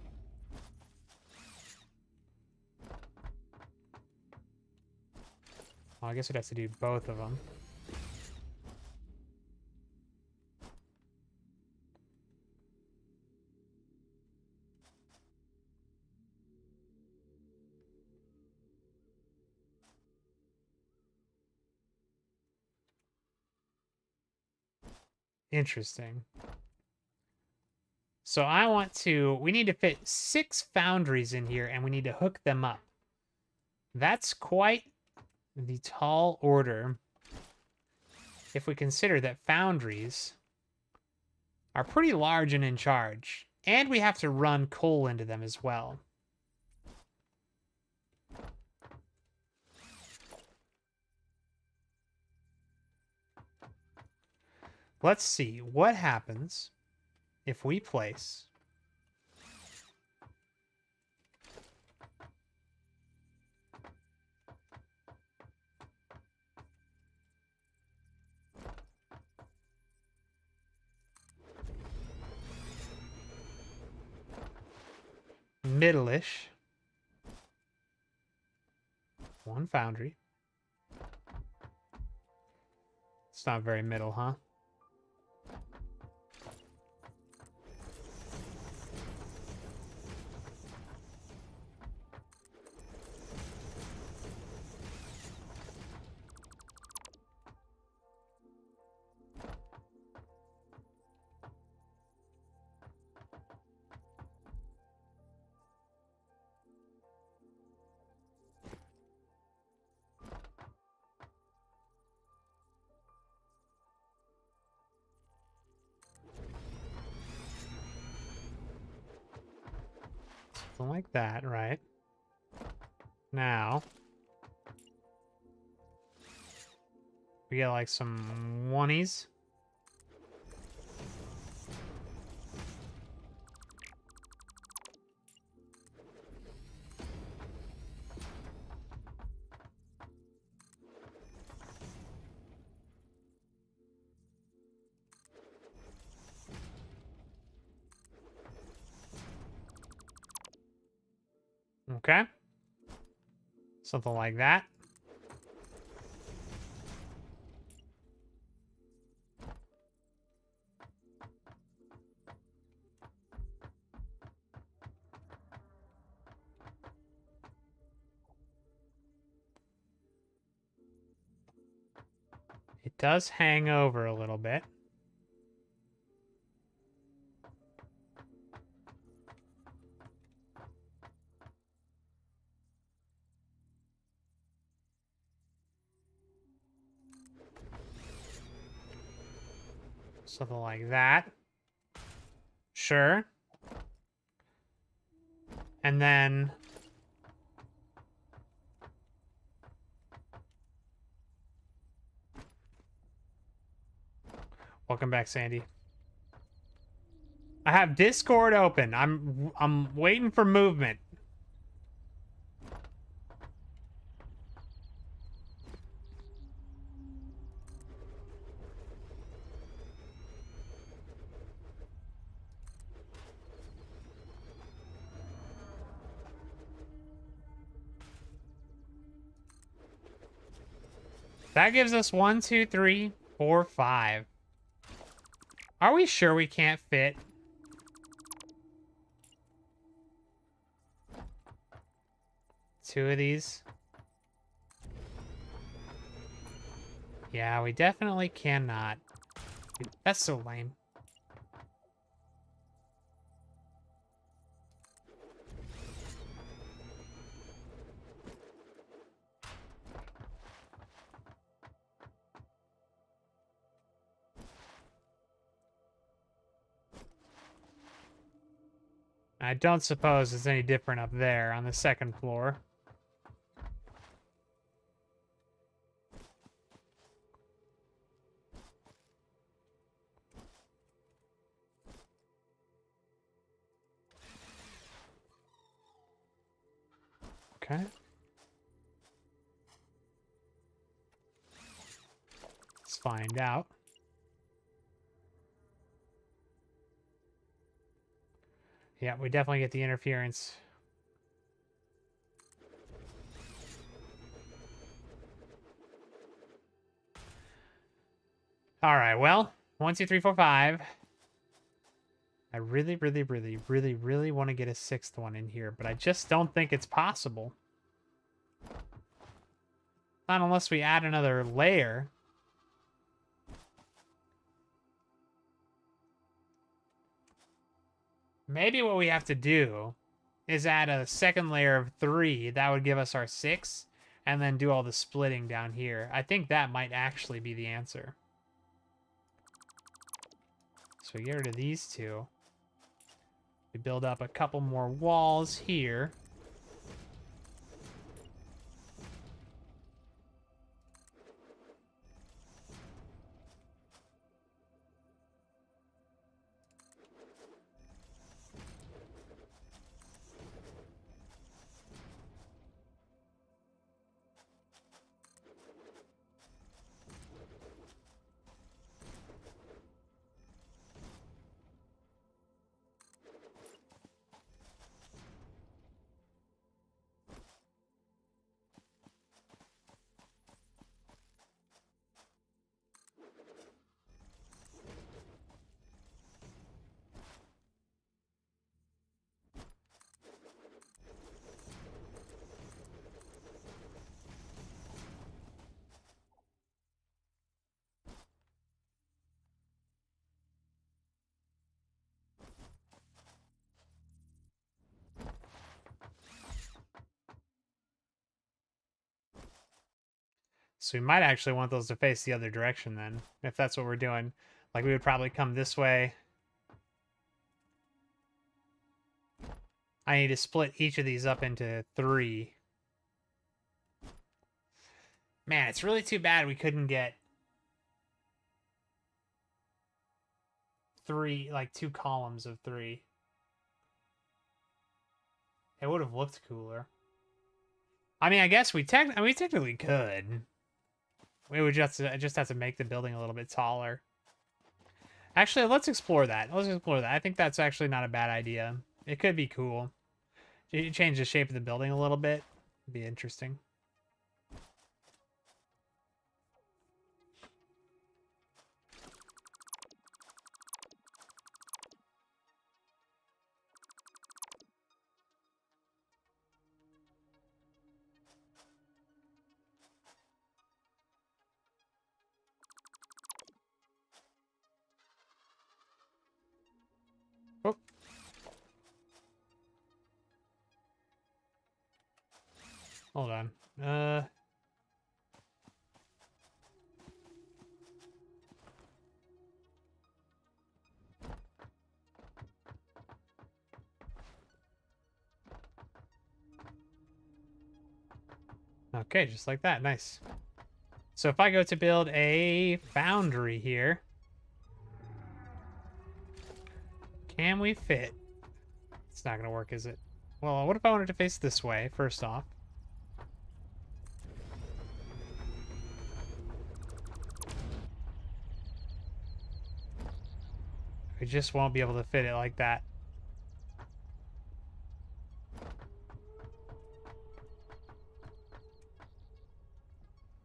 S1: Well, I guess we'd have to do both of them. Interesting. So we need to fit 6 foundries in here, and we need to hook them up. That's quite the tall order if we consider that foundries are pretty large and in charge. And we have to run coal into them as well. Let's see what happens if we place middle-ish 1 foundry. It's not very middle, huh? Something like that, right? Now, we get like some 1s. Okay. Something like that. It does hang over a little bit. Something like that. Sure. And then... Welcome back, Sandy. I have Discord open. I'm waiting for movement. That gives us 1, 2, 3, 4, 5. Are we sure we can't fit? Two of these? Yeah, we definitely cannot. That's so lame. I don't suppose it's any different up there on the second floor. Okay. Let's find out. Yeah, we definitely get the interference. All right, well, 1, 2, 3, 4, 5. I really, really, really, really, really want to get a sixth one in here, but I just don't think it's possible. Not unless we add another layer. Maybe what we have to do is add a second layer of 3. That would give us our 6, and then do all the splitting down here. I think that might actually be the answer. So we get rid of these two. We build up a couple more walls here. So we might actually want those to face the other direction then, if that's what we're doing. Like, we would probably come this way. I need to split each of these up into 3. Man, it's really too bad we couldn't get 3, like 2 columns of 3. It would have looked cooler. I mean, I guess we technically could. We would just have to make the building a little bit taller. Actually, let's explore that. Let's explore that. I think that's actually not a bad idea. It could be cool. Change the shape of the building a little bit. It'd be interesting. Oh. Hold on. Okay, just like that. Nice. So if I go to build a foundry here, can we fit? It's not going to work, is it? Well, what if I wanted to face this way, first off? We just won't be able to fit it like that.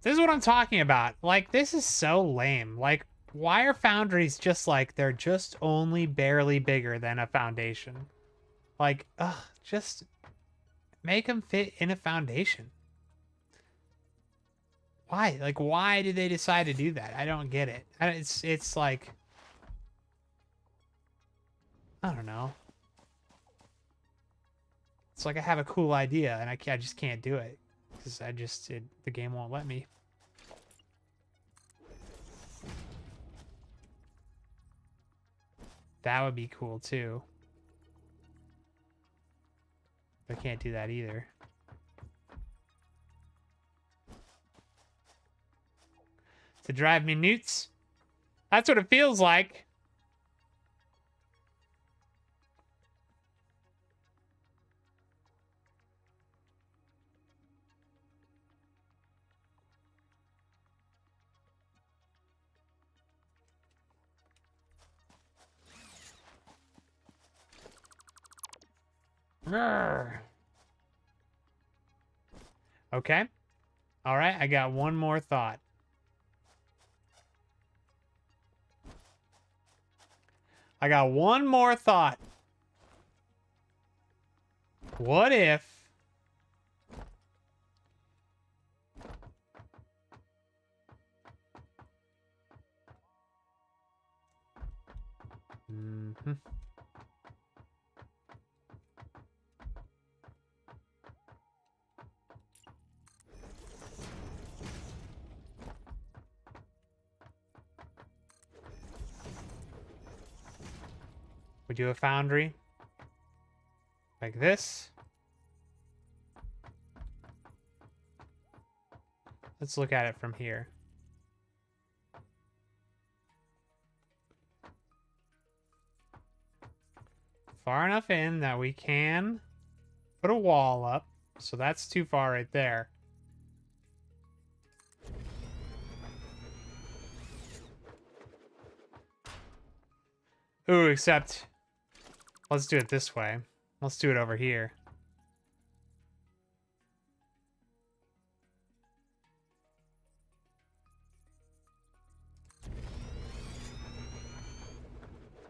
S1: This is what I'm talking about. Like, this is so lame. Like, why are foundries just like, they're just only barely bigger than a foundation? Like, ugh, just make them fit in a foundation. Why? Like, why did they decide to do that? I don't get it. It's like, I don't know. It's like I have a cool idea and I just can't do it because the game won't let me. That would be cool too. I can't do that either. To drive me nuts. That's what it feels like. Roar. Okay. All right, I got one more thought. I got one more thought. What if... Mm-hmm. We do a foundry like this. Let's look at it from here. Far enough in that we can put a wall up. So that's too far right there. Ooh, except... Let's do it this way. Let's do it over here.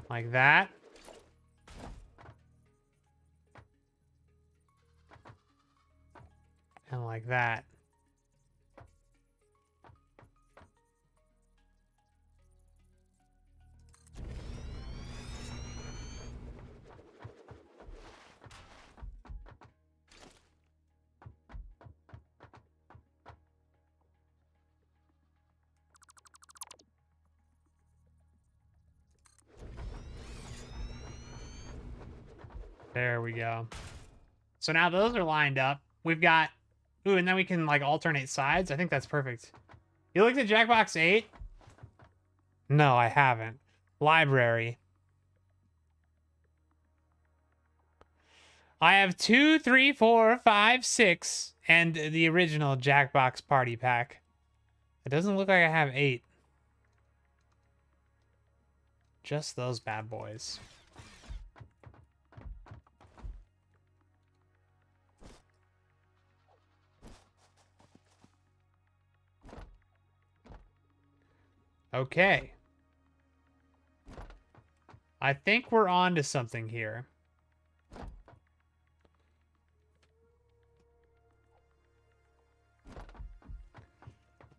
S1: Like that. And like that. There we go. So now those are lined up. We've got... Ooh, and then we can, like, alternate sides. I think that's perfect. You looked at Jackbox 8? No, I haven't. Library. I have 2, 3, 4, 5, 6, and the original Jackbox Party Pack. It doesn't look like I have 8. Just those bad boys. Okay. I think we're on to something here.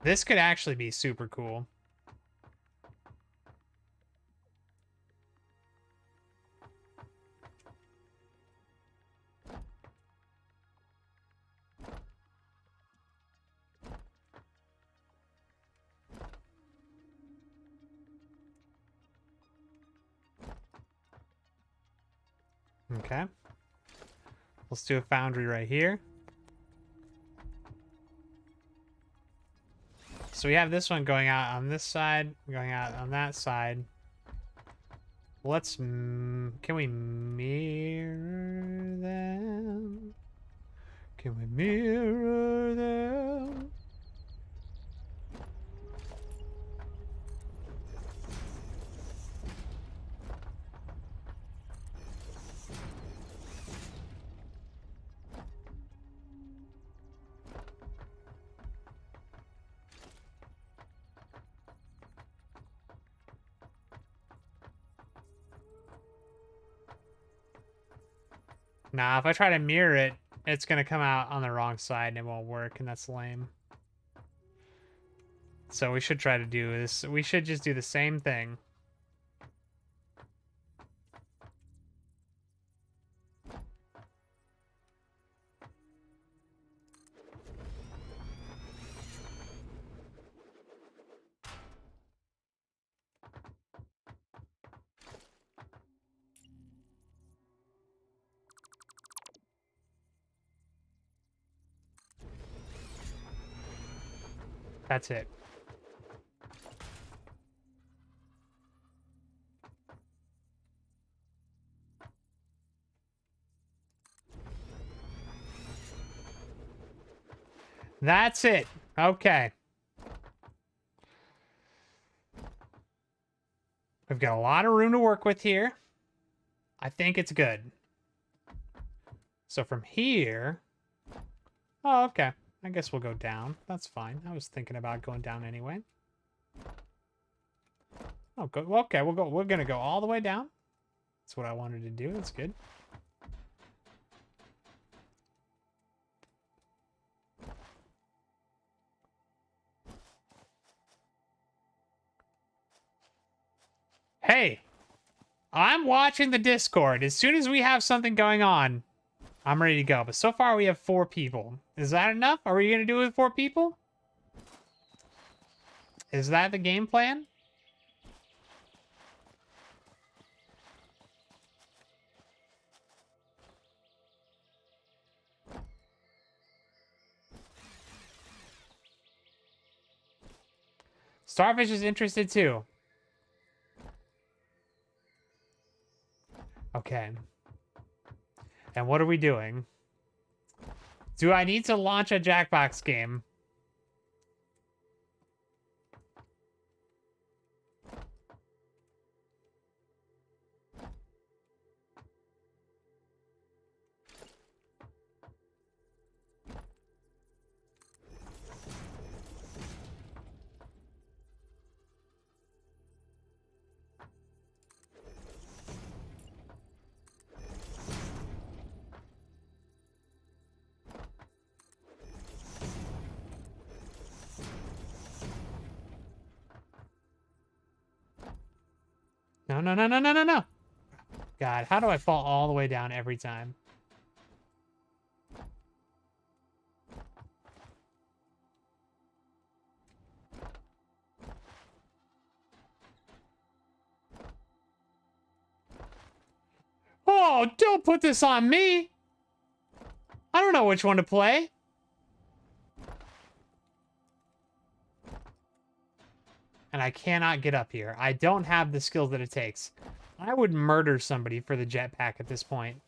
S1: This could actually be super cool. Okay. Let's do a foundry right here. so we have this one going out on this side, going out on that side. Let's, can we mirror them? Can we mirror them? Nah, if I try to mirror it, it's gonna come out on the wrong side and it won't work, and that's lame. So we should try to do this. We should just do the same thing. That's it. That's it. Okay. We've got a lot of room to work with here. I think it's good. So from here... Oh, okay. I guess we'll go down. That's fine. I was thinking about going down anyway. Oh, good. Well, okay, we're gonna go all the way down. That's what I wanted to do. That's good. Hey, I'm watching the Discord. As soon as we have something going on, I'm ready to go. But so far we have 4 people. Is that enough? Are we gonna do it with 4 people? Is that the game plan? Starfish is interested too. Okay. And what are we doing? Do I need to launch a Jackbox game? No, no, no, no, no, no, no. God, how do I fall all the way down every time? Oh, don't put this on me. I don't know which one to play. And I cannot get up here. I don't have the skills that it takes. I would murder somebody for the jetpack at this point.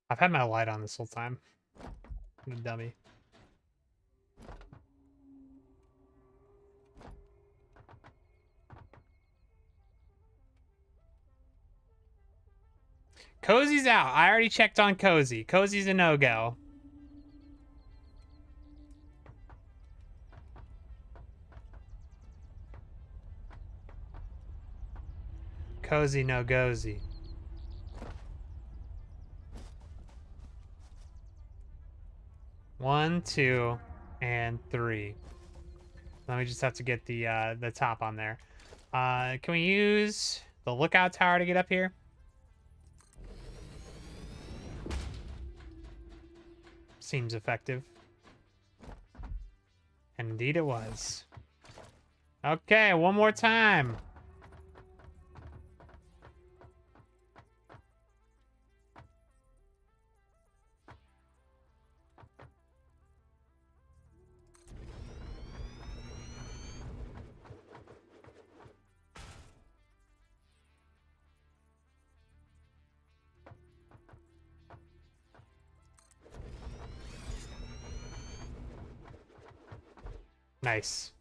S1: I've had my light on this whole time. I'm a dummy. Cozy's out. I already checked on Cozy. Cozy's a no-go. Cozy no-gozy. One, two, and three. Let me just have to get the top on there. Can we use the lookout tower to get up here? Seems effective. And indeed it was. Okay, one more time. Nice.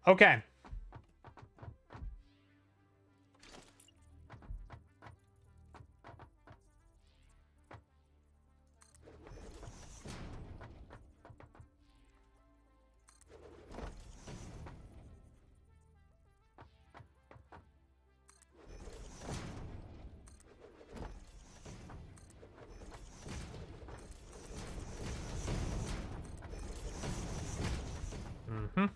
S1: Okay. Mm-hmm.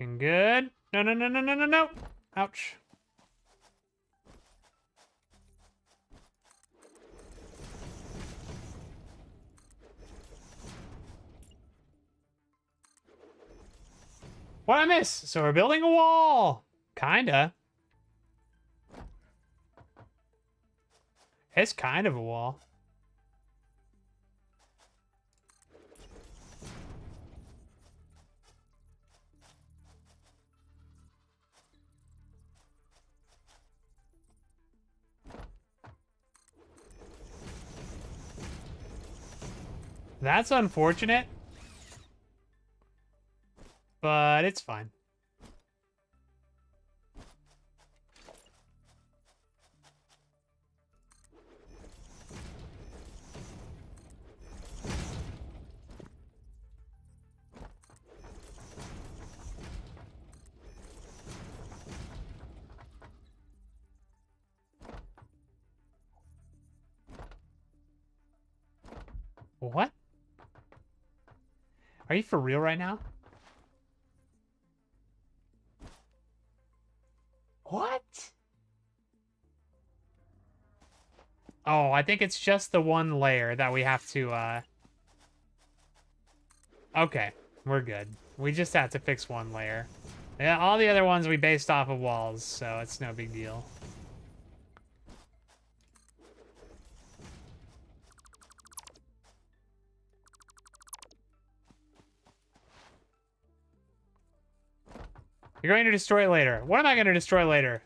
S1: Looking good. No, no, no, no, no, no, no. Ouch. What'd I miss? So we're building a wall. Kinda. It's kind of a wall. That's unfortunate. But it's fine. What? Are you for real right now? What? Oh, I think it's just the one layer that we have to, Okay, we're good. We just have to fix one layer. Yeah, all the other ones we based off of walls, so it's no big deal. You're going to destroy it later. What am I going to destroy later?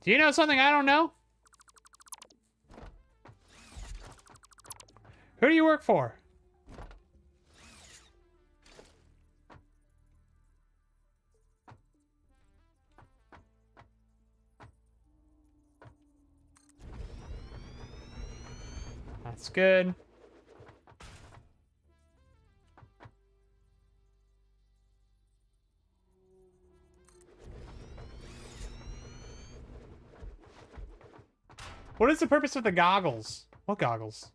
S1: Do you know something I don't know? Who do you work for? That's good. What is the purpose of the goggles? What goggles?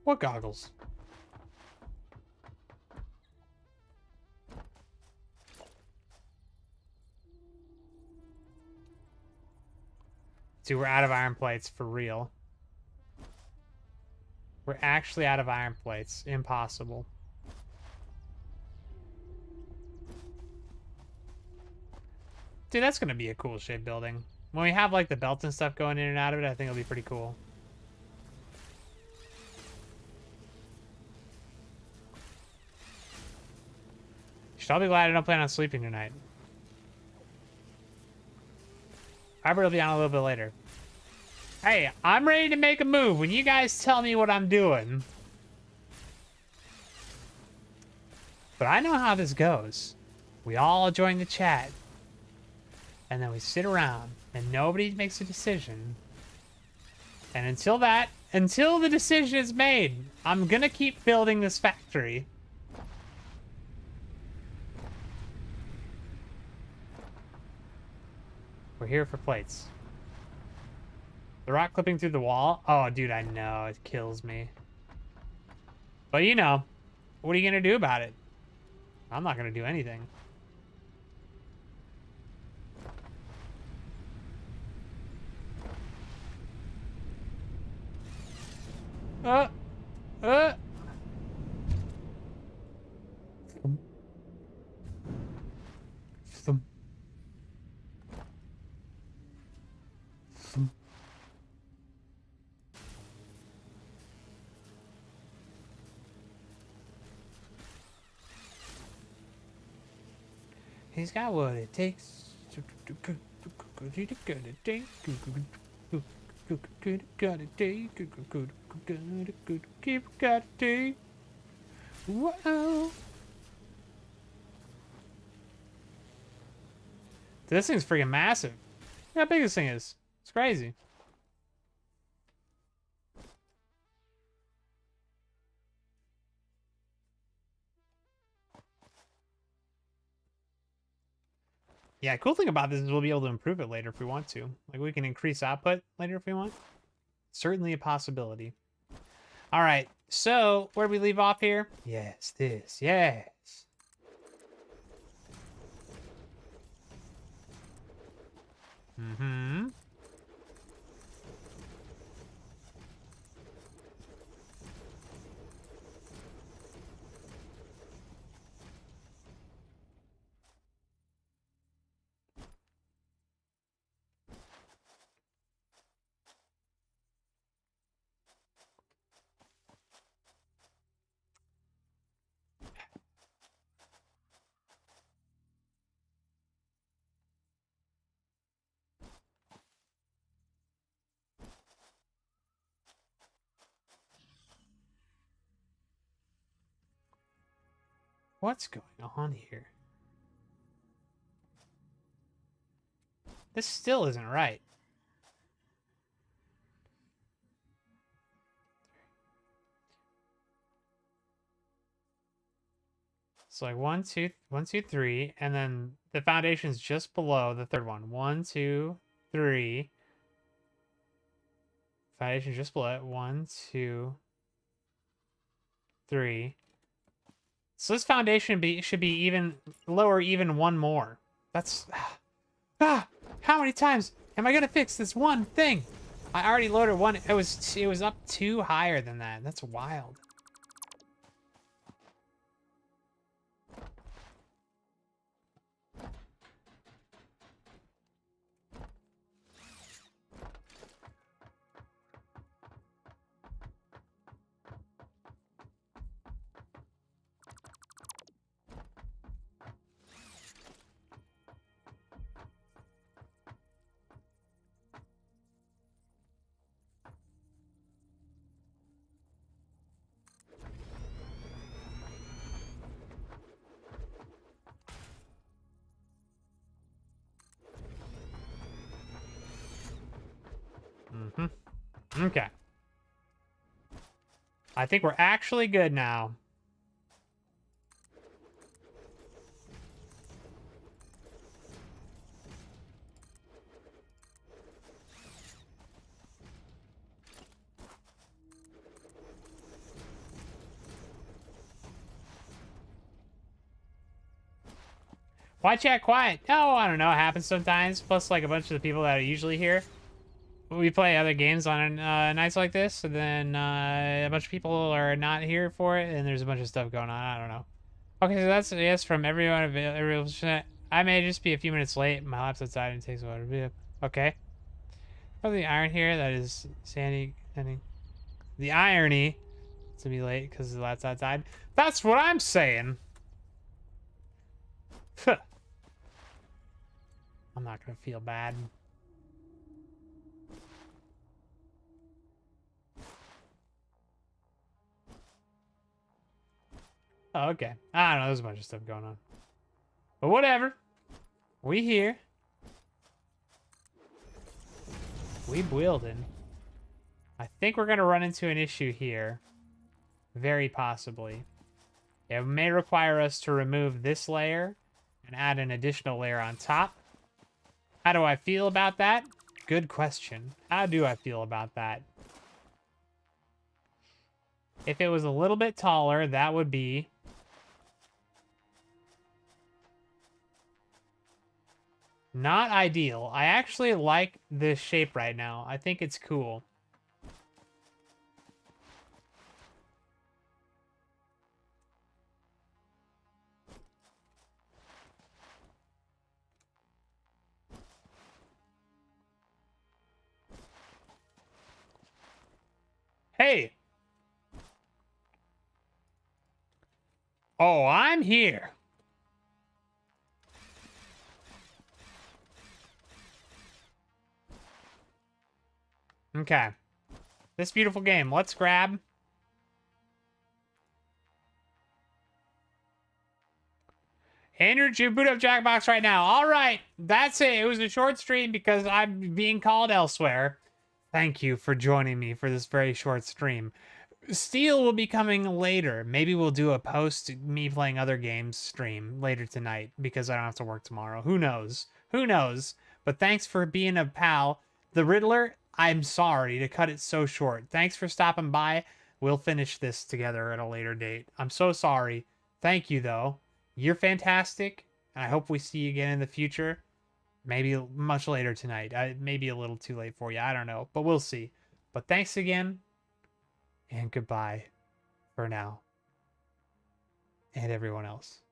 S1: What goggles? Dude, we're out of iron plates for real. We're actually out of iron plates. Impossible. Dude, that's gonna be a cool shaped building. When we have like the belts and stuff going in and out of it, I think it'll be pretty cool. I'll be glad I don't plan on sleeping tonight. I'll be on a little bit later. Hey, I'm ready to make a move when you guys tell me what I'm doing. But I know how this goes. We all join the chat. And then we sit around and nobody makes a decision. And until the decision is made, I'm gonna keep building this factory. We're here for plates. The rock clipping through the wall? Oh, dude, I know. It kills me. But, you know, what are you going to do about it? I'm not going to do anything. Uh. He's got what it takes. Whoa. This thing's freaking massive. Look how big this thing is. It's crazy. Yeah, cool thing about this is we'll be able to improve it later if we want to. Like, we can increase output later if we want. Certainly a possibility. All right, so where do we leave off here? Yes, this, yes. Mm-hmm. What's going on here? This still isn't right. It's like 1, 2, 1, 2, 3, and then the foundation's just below the third one. 1, 2, 3. Foundation's just below it. 1, 2, 3. So this foundation should be even lower, even one more. That's how many times am I gonna fix this one thing? I already loaded one. It was up 2 higher than that. That's wild. Mm-hmm. Okay. I think we're actually good now. Why chat quiet? Oh, I don't know. It happens sometimes. Plus, like, a bunch of the people that are usually here we play other games on nights like this, and then a bunch of people are not here for it, and there's a bunch of stuff going on. I don't know. Okay, so that's a yes from everyone. I may just be a few minutes late. My lap's outside and it takes a while to be up. Okay. Probably the iron here. That is Sandy. The irony to be late because the lap's outside. That's what I'm saying. I'm not gonna feel bad. Oh, okay. I don't know. There's a bunch of stuff going on. But whatever. We here. We building. I think we're going to run into an issue here. Very possibly. It may require us to remove this layer and add an additional layer on top. How do I feel about that? Good question. How do I feel about that? If it was a little bit taller, that would be... not ideal. I actually like this shape right now. I think it's cool. Hey! Oh, I'm here. Okay. This beautiful game. Let's grab... Andrew, boot up Jackbox right now. All right. That's it. It was a short stream because I'm being called elsewhere. Thank you for joining me for this very short stream. Steel will be coming later. Maybe we'll do a post me playing other games stream later tonight because I don't have to work tomorrow. Who knows? Who knows? But thanks for being a pal. The Riddler, I'm sorry to cut it so short. Thanks for stopping by. We'll finish this together at a later date. I'm so sorry. Thank you, though. You're fantastic. I hope we see you again in the future. Maybe much later tonight. Maybe a little too late for you. I don't know. But we'll see. But thanks again. And goodbye for now. And everyone else.